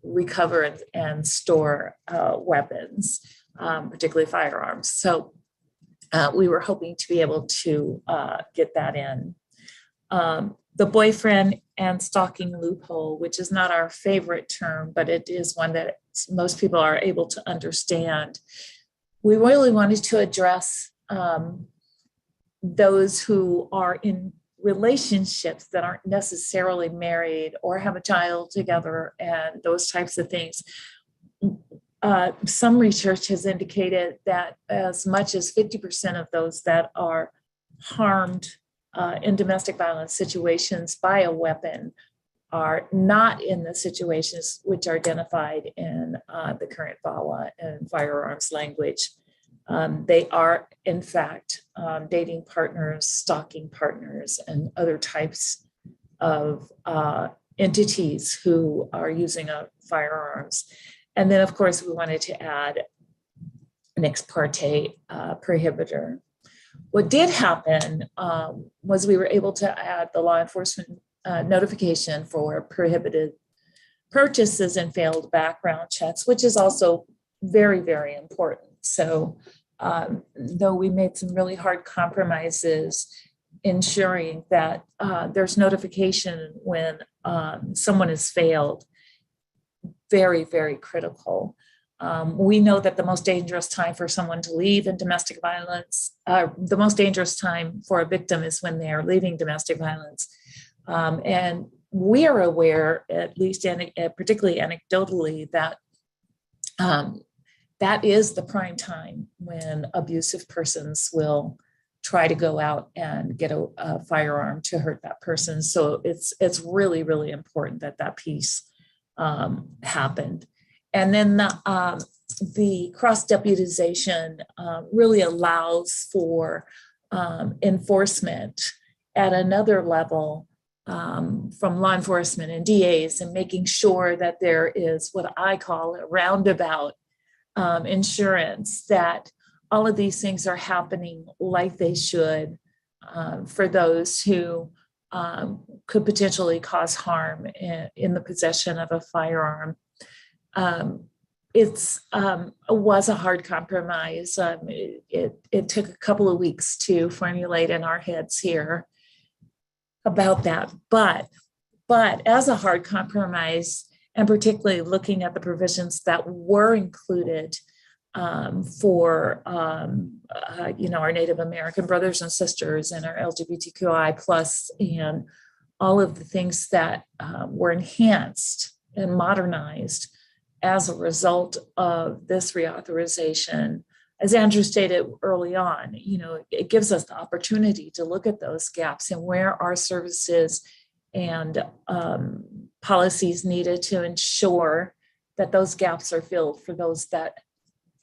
recover and store weapons, particularly firearms. So we were hoping to be able to get that in. The boyfriend and stalking loophole, which is not our favorite term, but it is one that most people are able to understand. we really wanted to address those who are in relationships that aren't necessarily married or have a child together and those types of things. Some research has indicated that as much as 50% of those that are harmed in domestic violence situations by a weapon are not in the situations which are identified in the current Vawa and firearms language. They are, in fact, dating partners, stalking partners, and other types of entities who are using firearms. And then, of course, we wanted to add an ex parte prohibitor. What did happen was we were able to add the law enforcement notification for prohibited purchases and failed background checks, which is also very, very important. So though we made some really hard compromises ensuring that there's notification when someone has failed, very, very critical. We know that the most dangerous time for someone to leave in domestic violence, the most dangerous time for a victim is when they are leaving domestic violence. And we are aware, at least particularly anecdotally, that that is the prime time when abusive persons will try to go out and get a firearm to hurt that person. So it's really, really important that that piece happened. And then the cross-deputization really allows for enforcement at another level from law enforcement and DAs, and making sure that there is what I call a roundabout insurance that all of these things are happening like they should for those who could potentially cause harm in the possession of a firearm. It was a hard compromise. It took a couple of weeks to formulate in our heads here about that. But as a hard compromise, and particularly looking at the provisions that were included for our Native American brothers and sisters and our LGBTQI plus, and all of the things that were enhanced and modernized as a result of this reauthorization. As Andrew stated early on, it gives us the opportunity to look at those gaps and where our services and policies needed to ensure that those gaps are filled for those that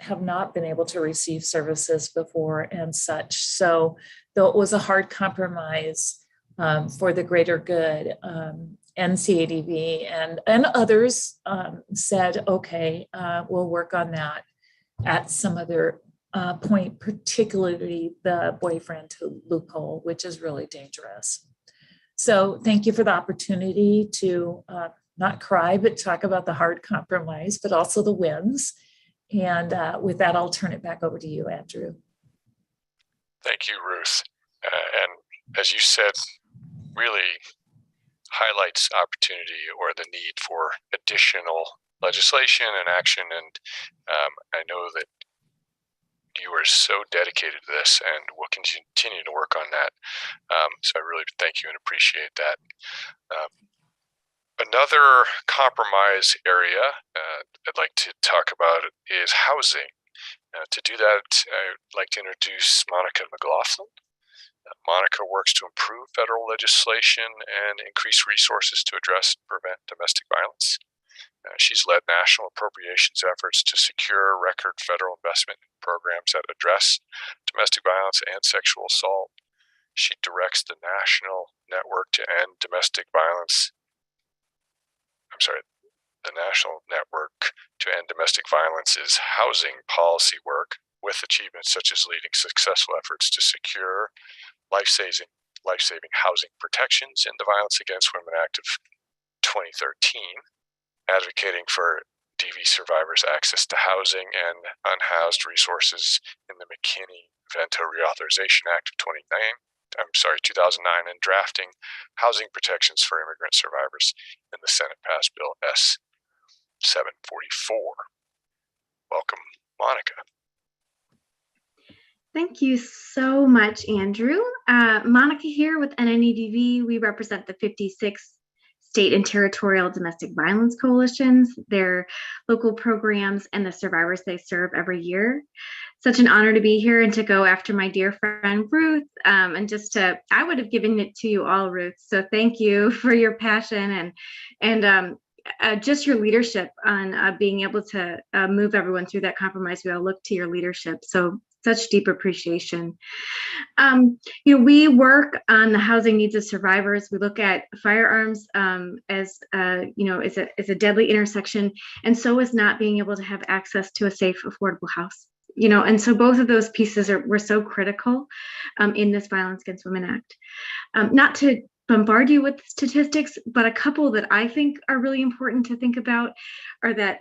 have not been able to receive services before and such. So though it was a hard compromise for the greater good, NCADV and others said, okay, we'll work on that at some other point, particularly the boyfriend loophole, which is really dangerous. So thank you for the opportunity to not cry, but talk about the hard compromise, but also the wins. And with that, I'll turn it back over to you, Andrew. Thank you, Ruth. And as you said, really highlights opportunity or the need for additional legislation and action. And I know that you are so dedicated to this and will continue to work on that. So I really thank you and appreciate that. Another compromise area I'd like to talk about is housing. To do that, I'd like to introduce Monica Mclaughlin. Monica works to improve federal legislation and increase resources to address and prevent domestic violence. She's led national appropriations efforts to secure record federal investment in programs that address domestic violence and sexual assault. She directs the National Network to End Domestic Violence. The National Network to End Domestic Violence's housing policy work, with achievements such as leading successful efforts to secure life-saving housing protections in the Violence Against Women Act of 2013, advocating for DV survivors' access to housing and unhoused resources in the McKinney-Vento Reauthorization Act of 2009, and drafting housing protections for immigrant survivors in the Senate-passed Bill S-744. Welcome, Monica. Thank you so much, Andrew. Monica here with NNEDV. We represent the 56 state and territorial domestic violence coalitions, their local programs, and the survivors they serve every year. Such an honor to be here and to go after my dear friend Ruth. I would have given it to you all, Ruth. So thank you for your passion and just your leadership on being able to move everyone through that compromise. We all look to your leadership. So such deep appreciation. We work on the housing needs of survivors. We look at firearms as a deadly intersection, and so is not being able to have access to a safe, affordable house. And so both of those pieces were so critical in this Violence Against Women Act. Not to bombard you with statistics, but a couple that I think are really important to think about are that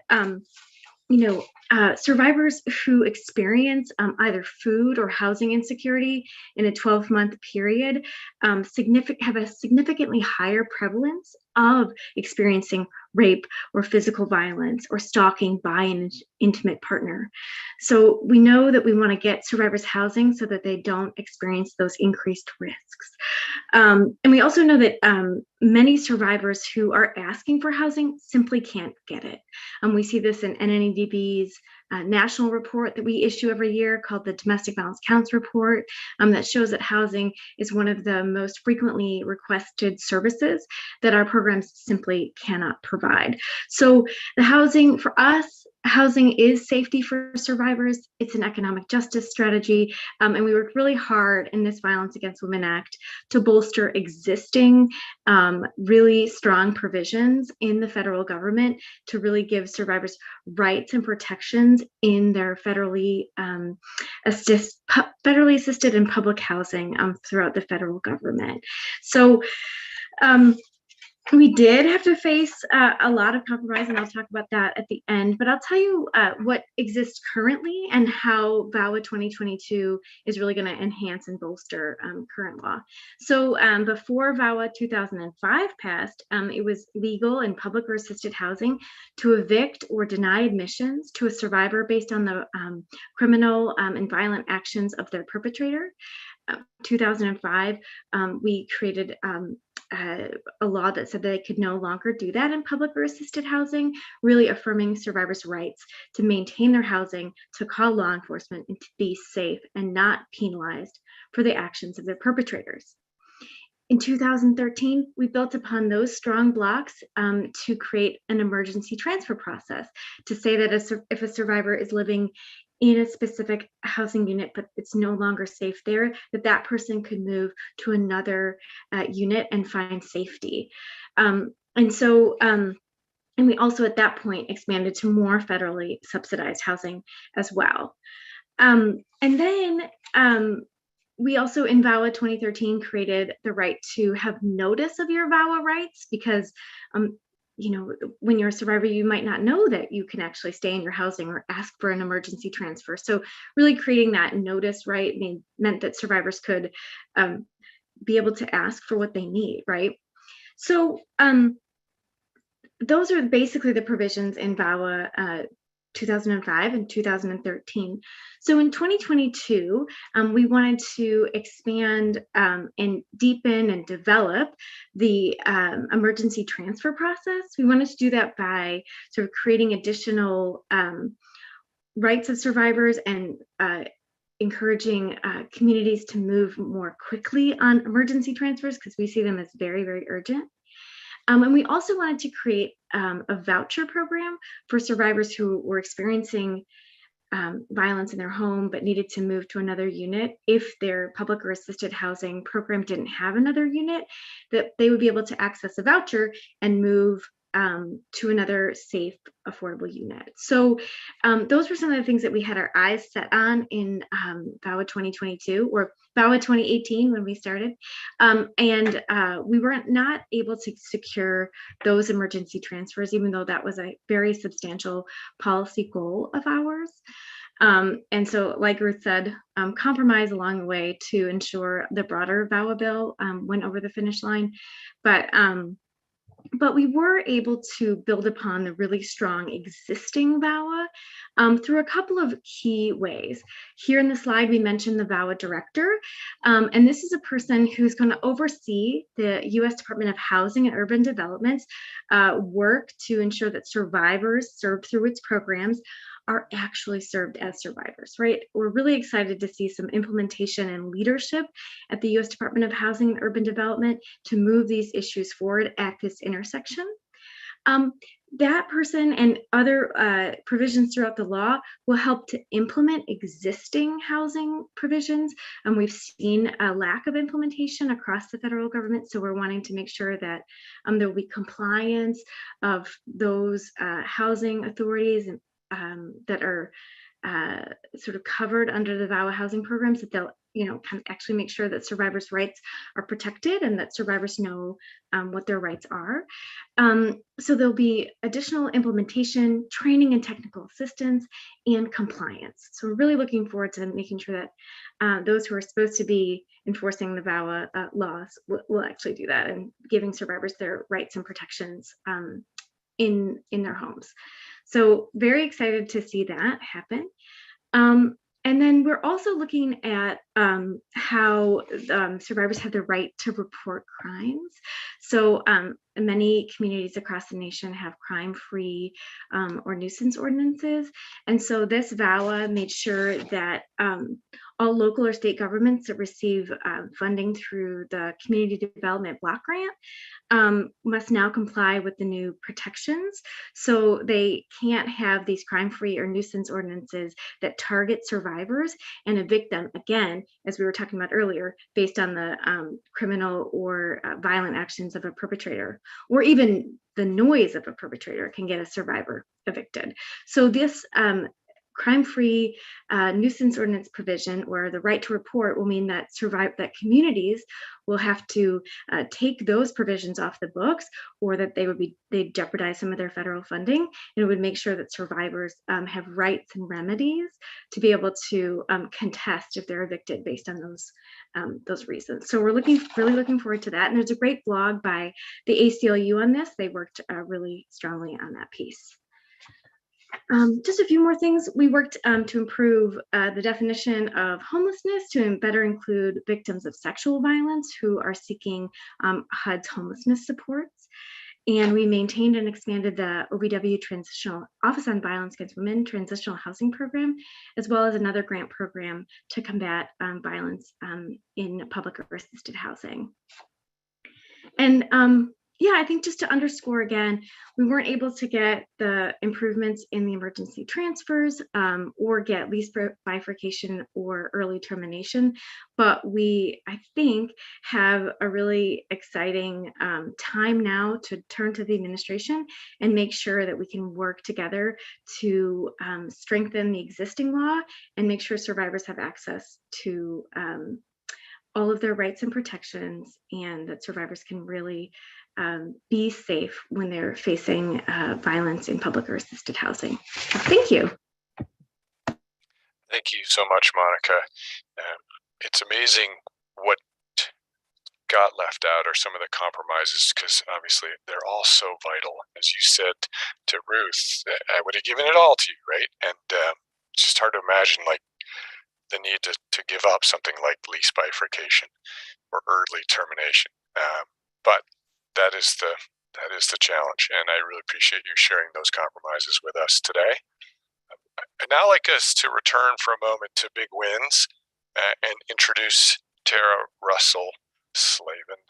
survivors who experience either food or housing insecurity in a 12-month period have a significantly higher prevalence of experiencing rape or physical violence or stalking by an intimate partner. So we know that we want to get survivors housing so that they don't experience those increased risks. And we also know that many survivors who are asking for housing simply can't get it. We see this in NNEDB's national report that we issue every year called the Domestic Violence Counts Report that shows that housing is one of the most frequently requested services that our programs simply cannot provide. So the housing for us, housing is safety for survivors. It's an economic justice strategy. And we worked really hard in this Violence Against Women Act to bolster existing really strong provisions in the federal government to really give survivors rights and protections in their federally assisted and public housing throughout the federal government. So we did have to face a lot of compromise, and I'll talk about that at the end, but I'll tell you what exists currently and how VAWA 2022 is really going to enhance and bolster current law. So before VAWA 2005 passed, it was legal in public or assisted housing to evict or deny admissions to a survivor based on the criminal and violent actions of their perpetrator. 2005, we created a law that said that they could no longer do that in public or assisted housing, really affirming survivors' rights to maintain their housing, to call law enforcement, and to be safe and not penalized for the actions of their perpetrators. In 2013, we built upon those strong blocks to create an emergency transfer process to say that if a survivor is living in a specific housing unit, but it's no longer safe there, that person could move to another unit and find safety. And we also at that point expanded to more federally subsidized housing as well. And then we also in VAWA 2013 created the right to have notice of your VAWA rights, because when you're a survivor, you might not know that you can actually stay in your housing or ask for an emergency transfer. So really creating that notice right meant that survivors could be able to ask for what they need, right? So those are basically the provisions in VAWA 2005 and 2013. So in 2022, we wanted to expand and deepen and develop the emergency transfer process. We wanted to do that by sort of creating additional rights of survivors and encouraging communities to move more quickly on emergency transfers, because we see them as very, very urgent. And we also wanted to create a voucher program for survivors who were experiencing violence in their home but needed to move to another unit. If their public or assisted housing program didn't have another unit, that they would be able to access a voucher and move to another safe, affordable unit. So those were some of the things that we had our eyes set on in VAWA 2022 or VAWA 2018 when we started. And we were not able to secure those emergency transfers, even though that was a very substantial policy goal of ours. And so, like Ruth said, compromise along the way to ensure the broader VAWA bill went over the finish line. But But we were able to build upon the really strong existing VAWA through a couple of key ways. Here in the slide, we mentioned the VAWA director, and this is a person who's going to oversee the U.S. Department of Housing and Urban Development's work to ensure that survivors served through its programs are actually served as survivors, right? We're really excited to see some implementation and leadership at the U.S. Department of Housing and Urban Development to move these issues forward at this intersection. That person and other provisions throughout the law will help to implement existing housing provisions. And we've seen a lack of implementation across the federal government. So we're wanting to make sure that there will be compliance of those housing authorities and that are sort of covered under the VAWA housing programs, that they'll kind of actually make sure that survivors' rights are protected and that survivors know what their rights are. So there'll be additional implementation, training and technical assistance, and compliance. So we're really looking forward to making sure that those who are supposed to be enforcing the VAWA laws will actually do that and giving survivors their rights and protections in their homes. So very excited to see that happen. And then we're also looking at how survivors have the right to report crimes. So many communities across the nation have crime-free or nuisance ordinances. And so this VAWA made sure that all local or state governments that receive funding through the Community Development Block Grant must now comply with the new protections. So they can't have these crime-free or nuisance ordinances that target survivors and evict them, again, as we were talking about earlier, based on the criminal or violent actions of a perpetrator, or even the noise of a perpetrator can get a survivor evicted. So this crime-free nuisance ordinance provision, or the right to report, will mean that communities will have to take those provisions off the books, or that they'd jeopardize some of their federal funding, and it would make sure that survivors have rights and remedies to be able to contest if they're evicted based on those reasons. So we're really looking forward to that. And there's a great blog by the ACLU on this. They worked really strongly on that piece. Just a few more things. We worked to improve the definition of homelessness to better include victims of sexual violence who are seeking HUD's homelessness supports. And we maintained and expanded the OVW Transitional Office on Violence Against Women Transitional Housing Program, as well as another grant program to combat violence in public or assisted housing. And yeah, I think just to underscore again, we weren't able to get the improvements in the emergency transfers or get lease bifurcation or early termination, but we, I think, have a really exciting time now to turn to the administration and make sure that we can work together to strengthen the existing law and make sure survivors have access to all of their rights and protections, and that survivors can really be safe when they're facing violence in public or assisted housing. Thank you. Thank you so much, Monica. It's amazing what got left out are some of the compromises, because obviously they're all so vital. As you said to Ruth, I would have given it all to you, right? And it's just hard to imagine like the need to give up something like lease bifurcation or early termination. But that is the challenge, and I really appreciate you sharing those compromises with us today. I'd now like us to return for a moment to big wins and introduce Tara Russell Slavin.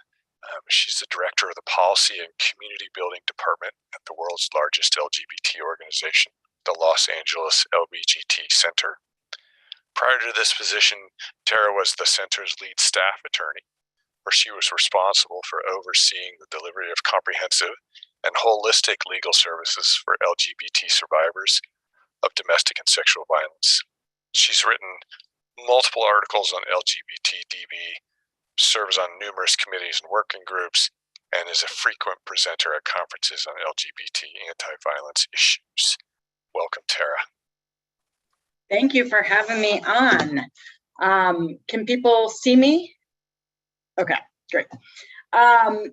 She's the director of the Policy and Community Building Department at the world's largest LGBT organization, the Los Angeles LBGT Center. Prior to this position, Tara was the center's lead staff attorney, where she was responsible for overseeing the delivery of comprehensive and holistic legal services for LGBT survivors of domestic and sexual violence. She's written multiple articles on LGBT/DB, serves on numerous committees and working groups, and is a frequent presenter at conferences on LGBT anti-violence issues. Welcome, Tara. Thank you for having me on. Can people see me? Okay, great. I'm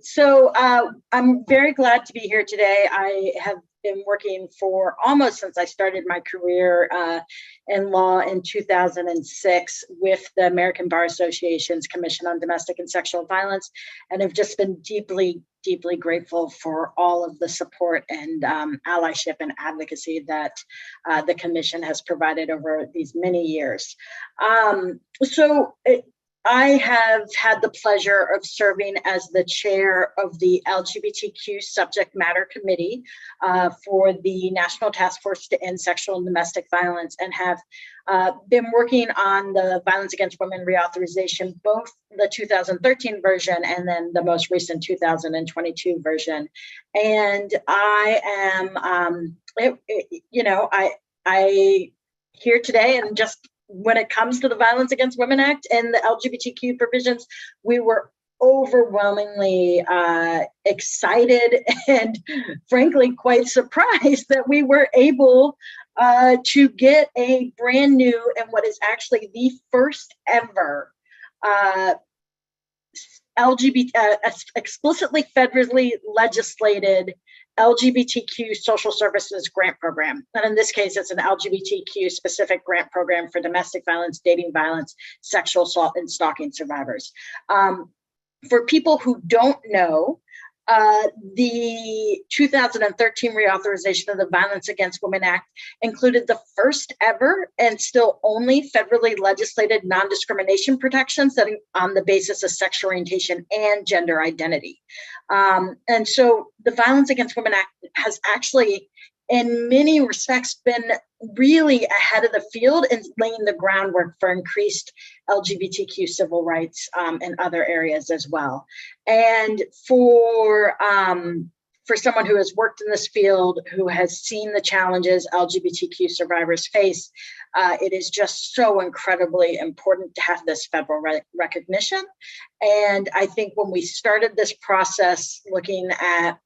very glad to be here today. I have been working for almost since I started my career in law in 2006 with the American Bar Association's Commission on Domestic and Sexual Violence, and have just been deeply, deeply grateful for all of the support and allyship and advocacy that the Commission has provided over these many years. I have had the pleasure of serving as the chair of the LGBTQ Subject Matter Committee for the National Task Force to End Sexual and Domestic Violence, and have been working on the Violence Against Women reauthorization, both the 2013 version and then the most recent 2022 version. And I am, I here today, and just when it comes to the Violence Against Women Act and the LGBTQ provisions, we were overwhelmingly excited and frankly quite surprised that we were able to get a brand new and what is actually the first ever explicitly federally legislated LGBTQ social services grant program. And in this case, it's an LGBTQ specific grant program for domestic violence, dating violence, sexual assault, and stalking survivors. For people who don't know, the 2013 reauthorization of the Violence Against Women Act included the first ever and still only federally legislated non-discrimination protections that on the basis of sexual orientation and gender identity. And so the Violence Against Women Act has actually, in many respects, been really ahead of the field in laying the groundwork for increased LGBTQ civil rights in other areas as well. And for someone who has worked in this field, who has seen the challenges LGBTQ survivors face, it is just so incredibly important to have this federal recognition. And I think when we started this process looking at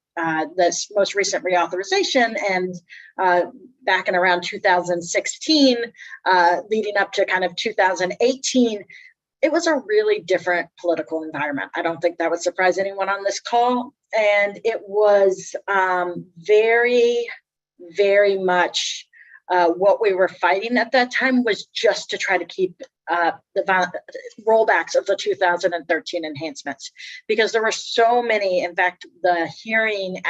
this most recent reauthorization and back in around 2016, leading up to kind of 2018, it was a really different political environment. I don't think that would surprise anyone on this call. And it was very, very much what we were fighting at that time was just to try to keep the rollbacks of the 2013 enhancements, because there were so many. In fact, the hearing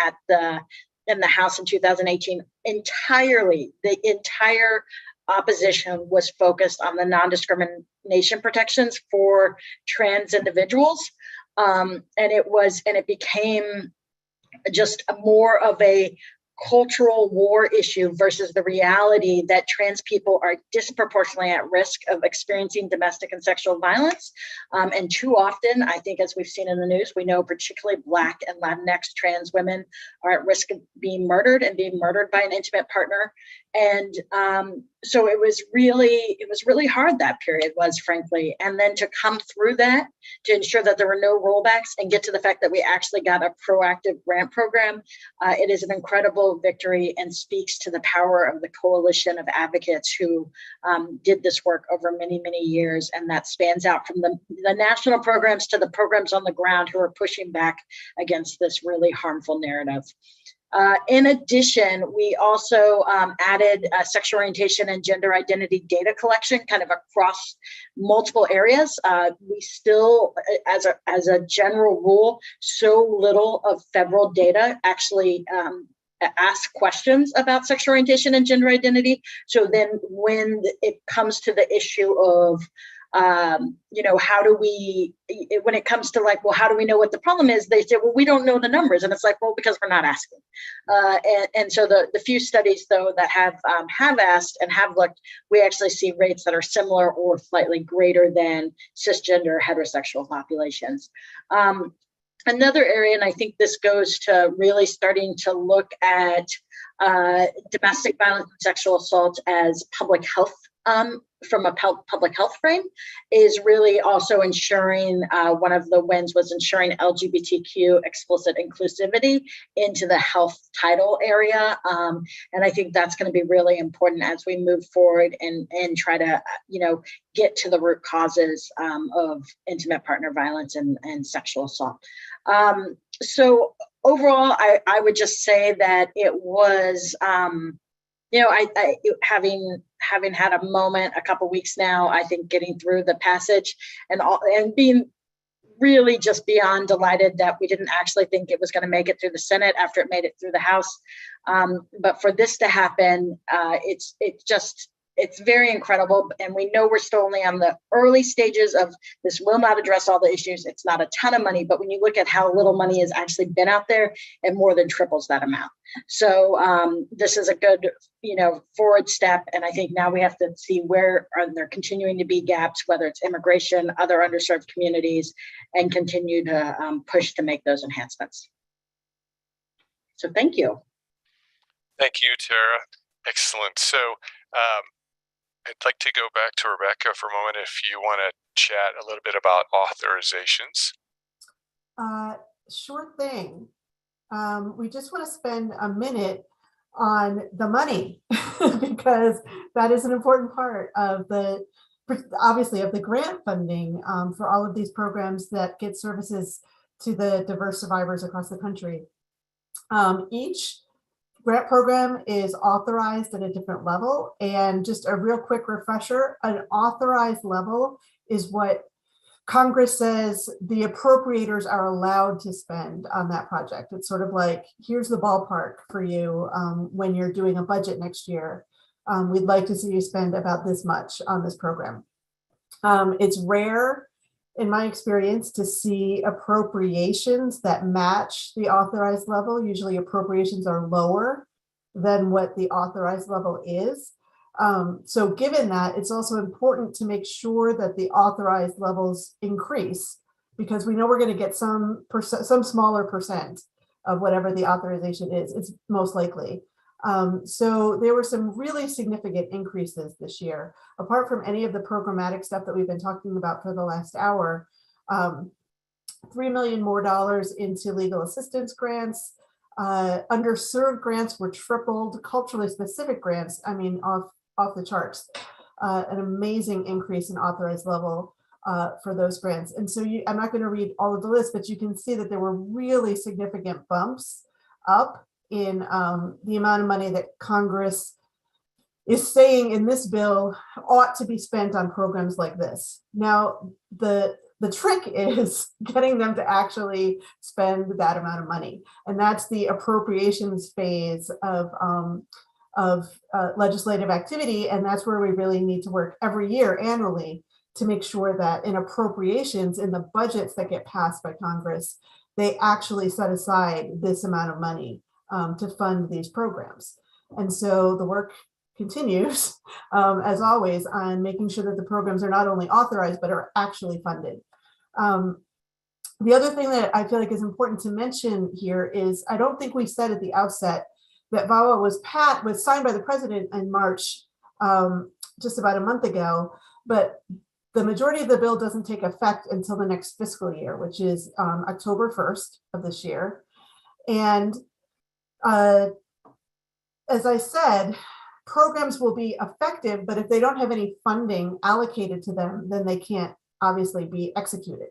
in the House in 2018, the entire opposition was focused on the non-discrimination protections for trans individuals. And it became just more of a cultural war issue versus the reality that trans people are disproportionately at risk of experiencing domestic and sexual violence. And too often, I think, as we've seen in the news, we know particularly Black and Latinx trans women are at risk of being murdered and being murdered by an intimate partner. And so it was really hard, that period was, frankly. And then to come through that, to ensure that there were no rollbacks and get to the fact that we actually got a proactive grant program, it is an incredible victory and speaks to the power of the coalition of advocates who did this work over many, many years. And that spans out from the national programs to the programs on the ground who are pushing back against this really harmful narrative. In addition, we also added sexual orientation and gender identity data collection kind of across multiple areas. We still, as a general rule, so little of federal data actually ask questions about sexual orientation and gender identity. So then when it comes to the issue of how do we, when it comes to like, well, how do we know what the problem is? They say, well, we don't know the numbers. And it's like, well, because we're not asking. And so the few studies, though, that have asked and have looked, we actually see rates that are similar or slightly greater than cisgender heterosexual populations. Another area, and I think this goes to really starting to look at domestic violence and sexual assault as public health from a public health frame is really also ensuring, one of the wins was ensuring LGBTQ explicit inclusivity into the health title area. And I think that's going to be really important as we move forward and try to, get to the root causes of intimate partner violence and sexual assault. So overall, I would just say that it was, having had a moment a couple weeks now, I think getting through the passage and being really just beyond delighted that we didn't actually think it was going to make it through the Senate after it made it through the House. But for this to happen, it's very incredible. And we know we're still only on the early stages of this will not address all the issues. It's not a ton of money, but when you look at how little money has actually been out there, it more than triples that amount. So this is a good, forward step. And I think now we have to see where are there continuing to be gaps, whether it's immigration, other underserved communities, and continue to push to make those enhancements. So thank you. Thank you, Tara. Excellent. So I'd like to go back to Rebecca for a moment if you want to chat a little bit about authorizations. Sure thing. We just want to spend a minute on the money because that is an important part of obviously of the grant funding for all of these programs that get services to the diverse survivors across the country. Each grant program is authorized at a different level, and just a real quick refresher, an authorized level is what Congress says the appropriators are allowed to spend on that project. It's sort of like, here's the ballpark for you when you're doing a budget next year. We'd like to see you spend about this much on this program. It's rare, in my experience, to see appropriations that match the authorized level. Usually appropriations are lower than what the authorized level is. So given that, it's also important to make sure that the authorized levels increase, because we know we're going to get some smaller percent of whatever the authorization is. It's most likely. So there were some really significant increases this year, apart from any of the programmatic stuff that we've been talking about for the last hour. $3 million more into legal assistance grants. Underserved grants were tripled. Culturally specific grants, I mean, off the charts. An amazing increase in authorized level for those grants. And so I'm not going to read all of the list, but you can see that there were really significant bumps up in the amount of money that Congress is saying in this bill ought to be spent on programs like this. Now, the trick is getting them to actually spend that amount of money. And that's the appropriations phase of legislative activity. And that's where we really need to work every year annually to make sure that in appropriations, in the budgets that get passed by Congress, they actually set aside this amount of money to fund these programs. And so the work continues, as always, on making sure that the programs are not only authorized, but are actually funded. The other thing that I feel like is important to mention here is, I don't think we said at the outset that VAWA was signed by the president in March, just about a month ago, but the majority of the bill doesn't take effect until the next fiscal year, which is October 1st of this year. And as I said, programs will be effective, but if they don't have any funding allocated to them, then they can't obviously be executed.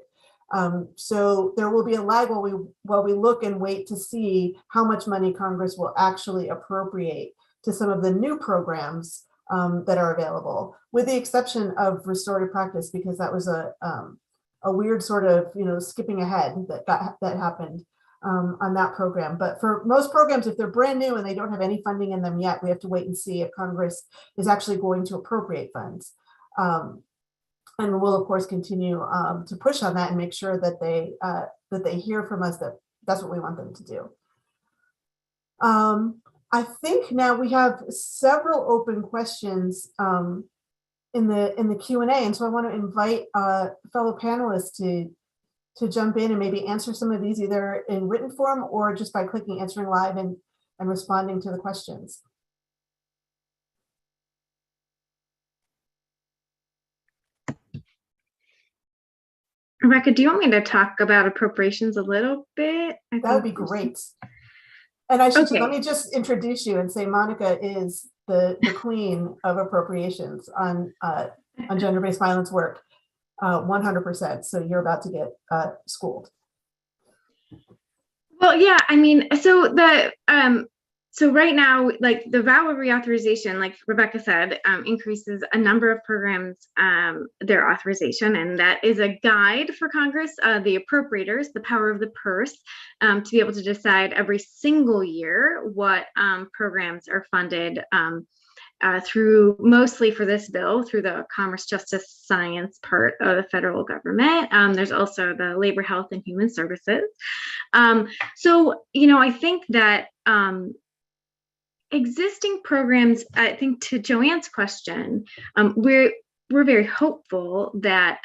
So there will be a lag while we look and wait to see how much money Congress will actually appropriate to some of the new programs that are available, with the exception of restorative practice, because that was a weird sort of skipping ahead that happened on that program. But for most programs, if they're brand new and they don't have any funding in them yet, we have to wait and see if Congress is actually going to appropriate funds. And we'll of course continue to push on that and make sure that they hear from us that that's what we want them to do. I think now we have several open questions in the Q&A, and so I want to invite fellow panelists to jump in and maybe answer some of these either in written form or just by clicking answering live and responding to the questions. Rebecca, do you want me to talk about appropriations a little bit? That would be great. And I should Okay. let me just introduce you and say Monica is the queen of appropriations on gender-based violence work, 100%. So you're about to get schooled. Well, yeah, I mean, so right now, like the Vawa reauthorization, like Rebecca said, increases a number of programs, their authorization, and that is a guide for Congress, the appropriators, the power of the purse, to be able to decide every single year what programs are funded through, mostly for this bill, through the Commerce, Justice, Science part of the federal government. There's also the Labor, Health, and Human Services. So, I think that existing programs, I think to Joanne's question, we're very hopeful that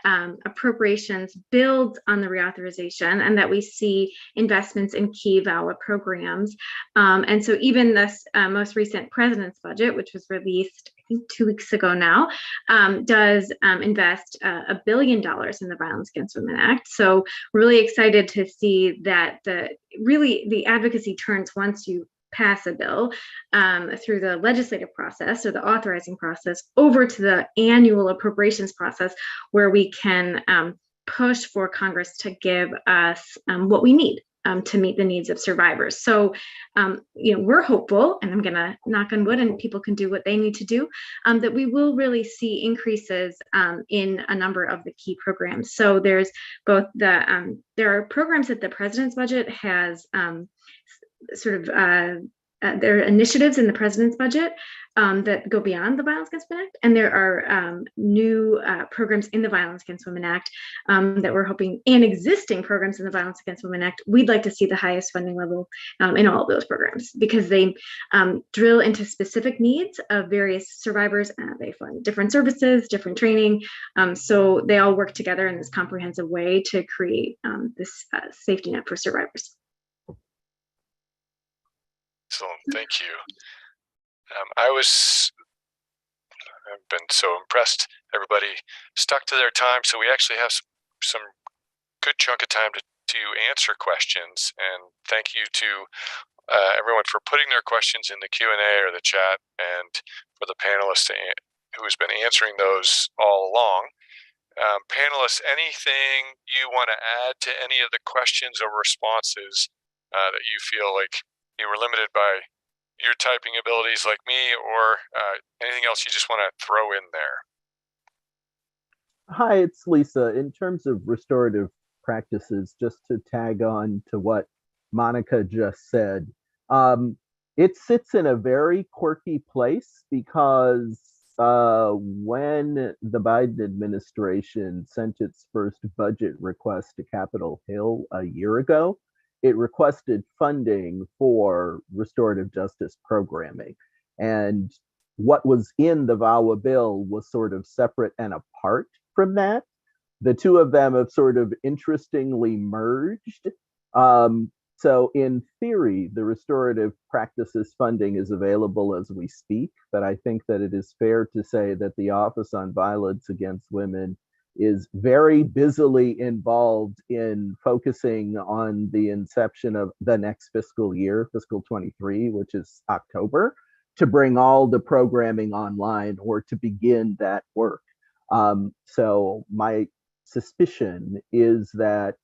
appropriations builds on the reauthorization and that we see investments in key VAWA programs. And so even this most recent president's budget, which was released, I think 2 weeks ago now, does invest $1 billion in the Violence Against Women Act. So we're really excited to see that the advocacy turns once you pass a bill through the legislative process or the authorizing process over to the annual appropriations process, where we can push for Congress to give us what we need to meet the needs of survivors. So, we're hopeful, and I'm going to knock on wood, and people can do what they need to do, that we will really see increases in a number of the key programs. So there's both there are programs that the president's budget has there are initiatives in the president's budget that go beyond the Violence Against Women Act, and there are new programs in the Violence Against Women Act that we're hoping, and existing programs in the Violence Against Women Act. We'd like to see the highest funding level in all of those programs, because they drill into specific needs of various survivors. They fund different services, different training, so they all work together in this comprehensive way to create this safety net for survivors. Excellent, thank you. I've been so impressed. Everybody stuck to their time, so we actually have some good chunk of time to answer questions. And thank you to everyone for putting their questions in the Q&A or the chat, and for the panelists who has been answering those all along. Panelists, anything you want to add to any of the questions or responses that you feel like you were limited by your typing abilities like me, or anything else you just want to throw in there? Hi, it's Lisa. In terms of restorative practices, just to tag on to what Monica just said, it sits in a very quirky place, because when the Biden administration sent its first budget request to Capitol Hill a year ago, it requested funding for restorative justice programming. And what was in the VAWA bill was sort of separate and apart from that. The two of them have sort of interestingly merged. So in theory, the restorative practices funding is available as we speak, but I think that it is fair to say that the Office on Violence Against Women is very busily involved in focusing on the inception of the next fiscal year, fiscal 23, which is October, to bring all the programming online, or to begin that work. So my suspicion is that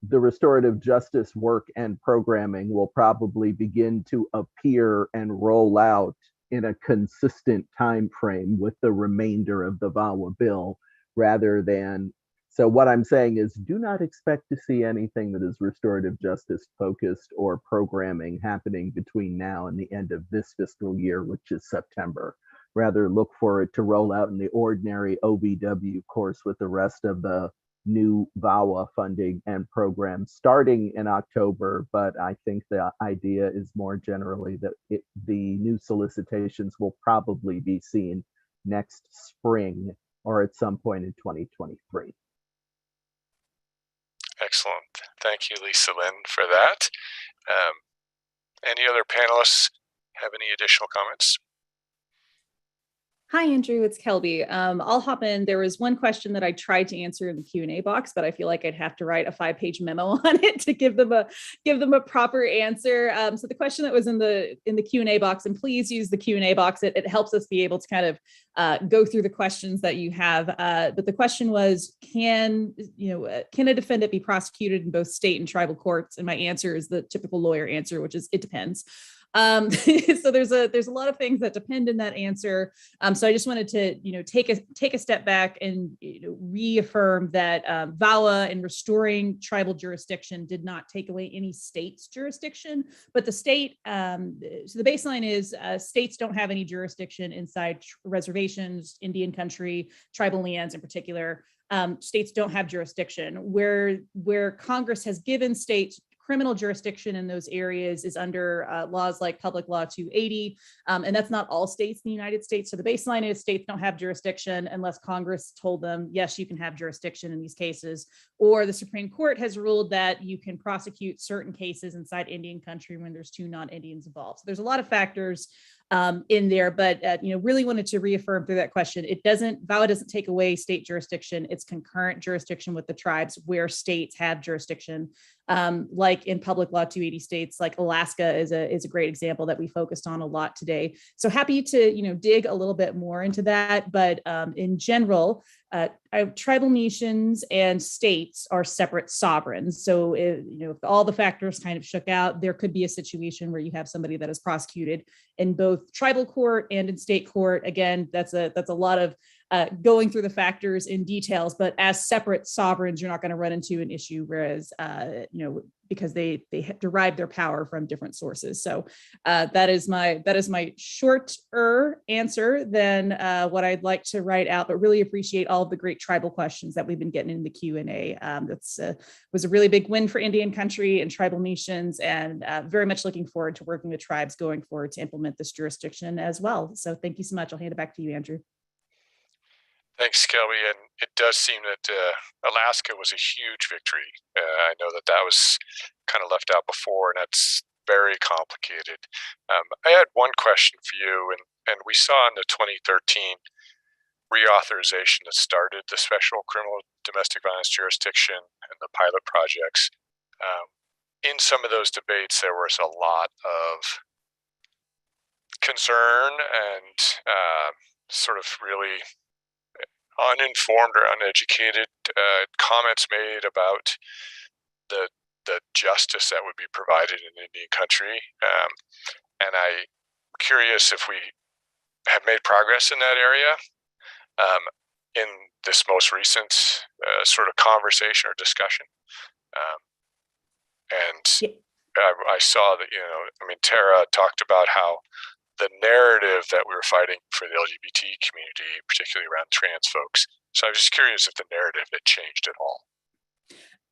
the restorative justice work and programming will probably begin to appear and roll out in a consistent time frame with the remainder of the VAWA bill, rather than, so what I'm saying is, do not expect to see anything that is restorative justice focused or programming happening between now and the end of this fiscal year, which is September. Rather, look for it to roll out in the ordinary OVW course with the rest of the new VAWA funding and programs starting in October. But I think the idea is more generally that the new solicitations will probably be seen next spring, or at some point in 2023. Excellent. Thank you, Lisa Lynn, for that. Any other panelists have any additional comments? Hi, Andrew, it's Kelby. I'll hop in. There was one question that I tried to answer in the Q&A box, but I feel like I'd have to write a 5-page memo on it to give them a proper answer. So the question that was in the Q&A box, and please use the Q&A box. It helps us be able to kind of go through the questions that you have. But the question was, can a defendant be prosecuted in both state and tribal courts? And my answer is the typical lawyer answer, which is it depends. So there's a lot of things that depend in that answer. So I just wanted to, take a step back and reaffirm that Vawa in restoring tribal jurisdiction did not take away any state's jurisdiction, but the state, so the baseline is states don't have any jurisdiction inside reservations, Indian country, tribal lands in particular. States don't have jurisdiction. Where Congress has given states criminal jurisdiction in those areas is under laws like Public Law 280, and that's not all states in the United States. So the baseline is states don't have jurisdiction unless Congress told them, yes, you can have jurisdiction in these cases, or the Supreme Court has ruled that you can prosecute certain cases inside Indian country when there's 2 non-Indians involved. So there's a lot of factors in there, but really wanted to reaffirm through that question. VAWA doesn't take away state jurisdiction. It's concurrent jurisdiction with the tribes where states have jurisdiction. Like in Public Law 280 states, like Alaska is a great example that we focused on a lot today. So happy to dig a little bit more into that, but in general, tribal nations and states are separate sovereigns. So if all the factors kind of shook out, there could be a situation where you have somebody that is prosecuted in both tribal court and in state court. Again, that's a lot of going through the factors in details, but as separate sovereigns, you're not going to run into an issue, whereas, because they derive their power from different sources. So that is my shorter answer than what I'd like to write out, but really appreciate all of the great tribal questions that we've been getting in the Q&A. That's was a really big win for Indian country and tribal nations, and very much looking forward to working with tribes going forward to implement this jurisdiction as well. So thank you so much. I'll hand it back to you, Andrew. Thanks, Kelby. And it does seem that Alaska was a huge victory. I know that was kind of left out before, and that's very complicated. I had one question for you, and we saw in the 2013 reauthorization that started the special criminal domestic violence jurisdiction and the pilot projects. In some of those debates, there was a lot of concern and sort of really uninformed or uneducated comments made about the justice that would be provided in Indian country. And I'm curious if we have made progress in that area in this most recent sort of conversation or discussion. I saw that, Tara talked about how the narrative that we were fighting for the LGBT community, particularly around trans folks. So I was just curious if the narrative had changed at all.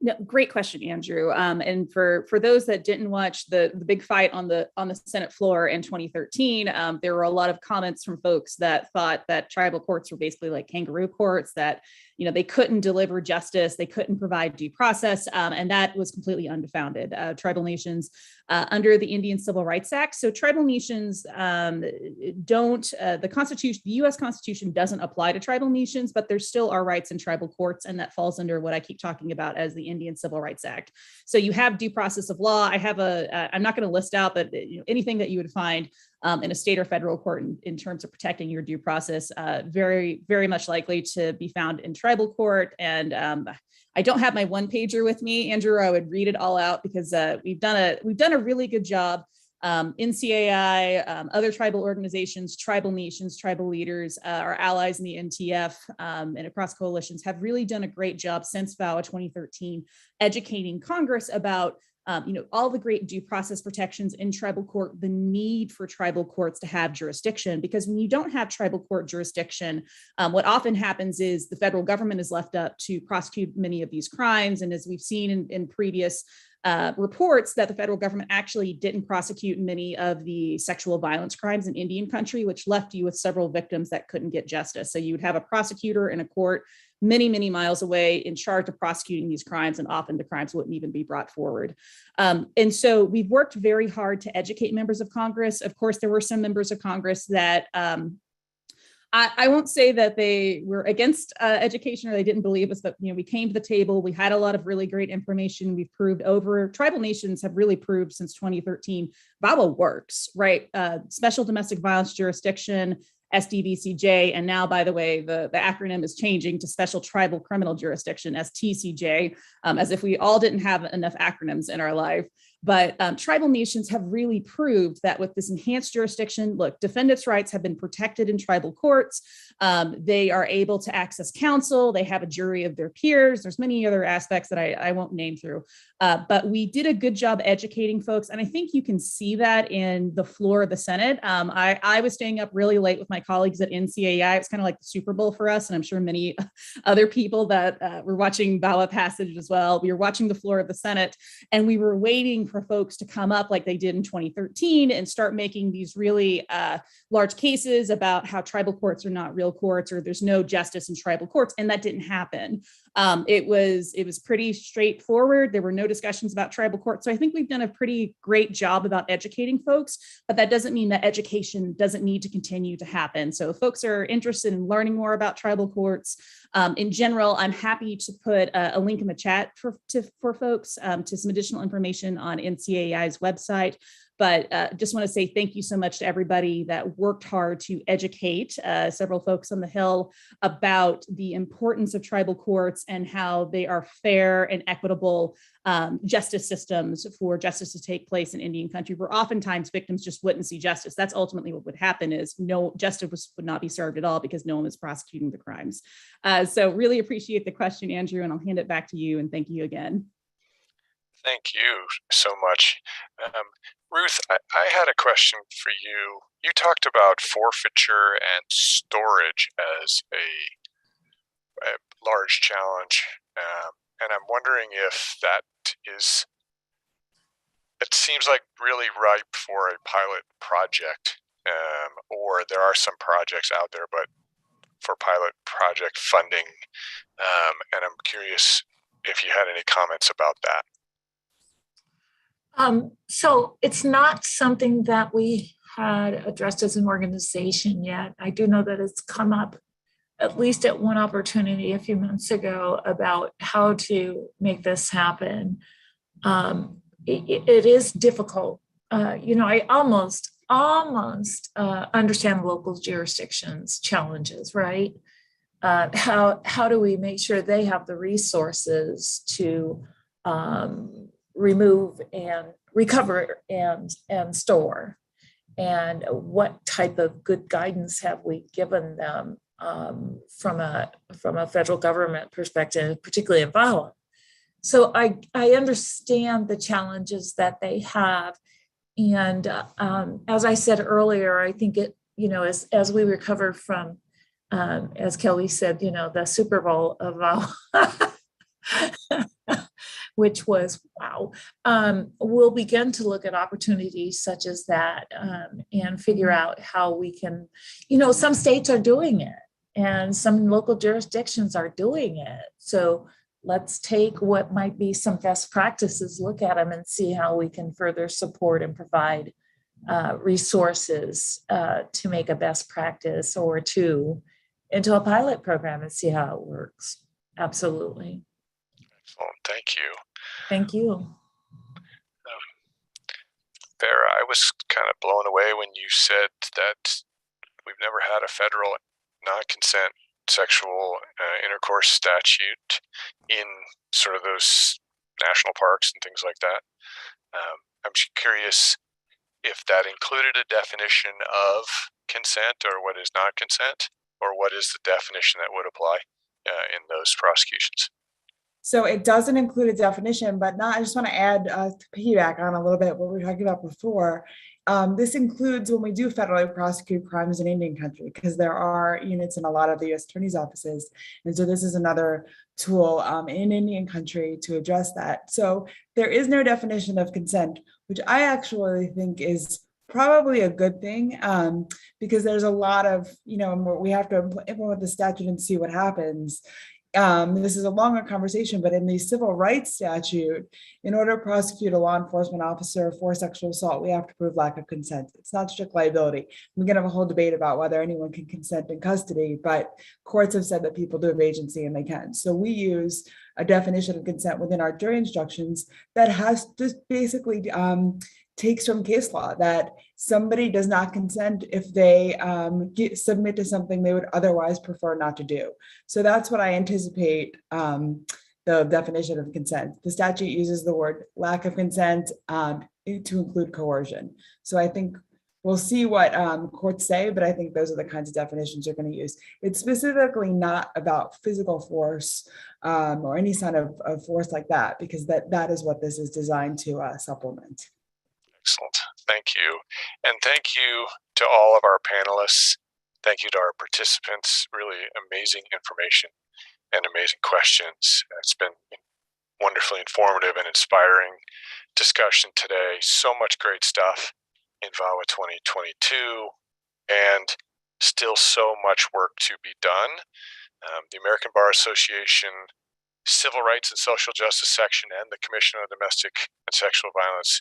No, great question, Andrew. And for those that didn't watch the big fight on the Senate floor in 2013, there were a lot of comments from folks that thought that tribal courts were basically like kangaroo courts, that they couldn't deliver justice, they couldn't provide due process, and that was completely unfounded. Tribal nations under the Indian Civil Rights Act. So tribal nations the Constitution, the U.S. Constitution doesn't apply to tribal nations, but there still are rights in tribal courts, and that falls under what I keep talking about as the Indian Civil Rights Act. So you have due process of law. I have I'm not going to list out, but anything that you would find in a state or federal court in terms of protecting your due process, very, very much likely to be found in tribal court. And I don't have my one pager with me, Andrew. I would read it all out because we've done a really good job. NCAI, other tribal organizations, tribal nations, tribal leaders, our allies in the NTF and across coalitions have really done a great job since VAWA 2013, educating Congress about all the great due process protections in tribal court, the need for tribal courts to have jurisdiction, because when you don't have tribal court jurisdiction, what often happens is the federal government is left up to prosecute many of these crimes. And as we've seen in previous reports, that the federal government actually didn't prosecute many of the sexual violence crimes in Indian country, which left you with several victims that couldn't get justice. So you would have a prosecutor in a court many, many miles away in charge of prosecuting these crimes, and often the crimes wouldn't even be brought forward. And so we've worked very hard to educate members of Congress. Of course, there were some members of Congress that I won't say that they were against education or they didn't believe us, but we came to the table. We had a lot of really great information. We've proved over tribal nations have really proved since 2013, VAWA works, right? Special domestic violence jurisdiction, SDVCJ, and now, by the way, the acronym is changing to Special Tribal Criminal Jurisdiction, STCJ, as if we all didn't have enough acronyms in our life. But tribal nations have really proved that with this enhanced jurisdiction, look, defendants' rights have been protected in tribal courts. They are able to access counsel. They have a jury of their peers. There's many other aspects that I won't name through. But we did a good job educating folks. And I think you can see that in the floor of the Senate. I was staying up really late with my colleagues at NCAI. It's kind of like the Super Bowl for us. And I'm sure many other people that were watching VAWA passage as well. We were watching the floor of the Senate, and we were waiting for folks to come up like they did in 2013 and start making these really large cases about how tribal courts are not real courts or there's no justice in tribal courts. And that didn't happen. It was pretty straightforward. There were no discussions about tribal courts. So I think we've done a pretty great job about educating folks, but that doesn't mean that education doesn't need to continue to happen. So if folks are interested in learning more about tribal courts, in general, I'm happy to put a link in the chat for folks to some additional information on NCAI's website. But just want to say thank you so much to everybody that worked hard to educate several folks on the Hill about the importance of tribal courts and how they are fair and equitable justice systems for justice to take place in Indian country, where oftentimes victims just wouldn't see justice. That's ultimately what would happen, is no justice would not be served at all because no one was prosecuting the crimes. So really appreciate the question, Andrew, and I'll hand it back to you, and thank you again. Thank you so much. Ruth, I had a question for you. You talked about forfeiture and storage as a large challenge, and I'm wondering if that is, it seems like really ripe for a pilot project, or there are some projects out there, but for pilot project funding, and I'm curious if you had any comments about that. So it's not something that we had addressed as an organization yet. I do know that it's come up at least at one opportunity a few months ago about how to make this happen. It is difficult. I almost understand local jurisdictions' challenges, right? How do we make sure they have the resources to remove and recover and store, and what type of good guidance have we given them from a federal government perspective, particularly in VAWA? So I understand the challenges that they have, and as I said earlier, I think it, as we recover from, as Kelby said, the Super Bowl of VAWA. Which was, wow, we'll begin to look at opportunities such as that and figure out how we can, some states are doing it and some local jurisdictions are doing it. So let's take what might be some best practices, look at them and see how we can further support and provide resources to make a best practice or two into a pilot program and see how it works. Absolutely. Excellent. Thank you. Thank you. Fara, I was kind of blown away when you said that we've never had a federal non-consent sexual intercourse statute in sort of those national parks and things like that. I'm curious if that included a definition of consent or what is not consent, or what is the definition that would apply in those prosecutions. So it doesn't include a definition, but I just want to add to piggyback on a little bit what we were talking about before. This includes when we do federally prosecute crimes in Indian country, because there are units in a lot of the U.S. attorney's offices. And so this is another tool in Indian country to address that. So there is no definition of consent, which I actually think is probably a good thing, because there's a lot of, we have to implement the statute and see what happens. this is a longer conversation, but in the civil rights statute, in order to prosecute a law enforcement officer for sexual assault, we have to prove lack of consent. It's not strict liability. We can have a whole debate about whether anyone can consent in custody, but courts have said that people do have agency and they can. So we use a definition of consent within our jury instructions that has just basically takes from case law that somebody does not consent if they submit to something they would otherwise prefer not to do. So that's what I anticipate the definition of consent. The statute uses the word lack of consent to include coercion. So I think we'll see what courts say, but I think those are the kinds of definitions you're going to use. It's specifically not about physical force or any kind of force like that, because that is what this is designed to supplement. Excellent. Thank you. And thank you to all of our panelists. Thank you to our participants. Really amazing information and amazing questions. It's been wonderfully informative and inspiring discussion today. So much great stuff in VAWA 2022 and still so much work to be done. The American Bar Association Civil Rights and Social Justice Section and the Commission on Domestic and Sexual Violence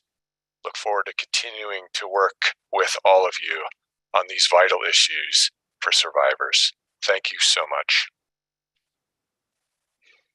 look forward to continuing to work with all of you on these vital issues for survivors. Thank you so much.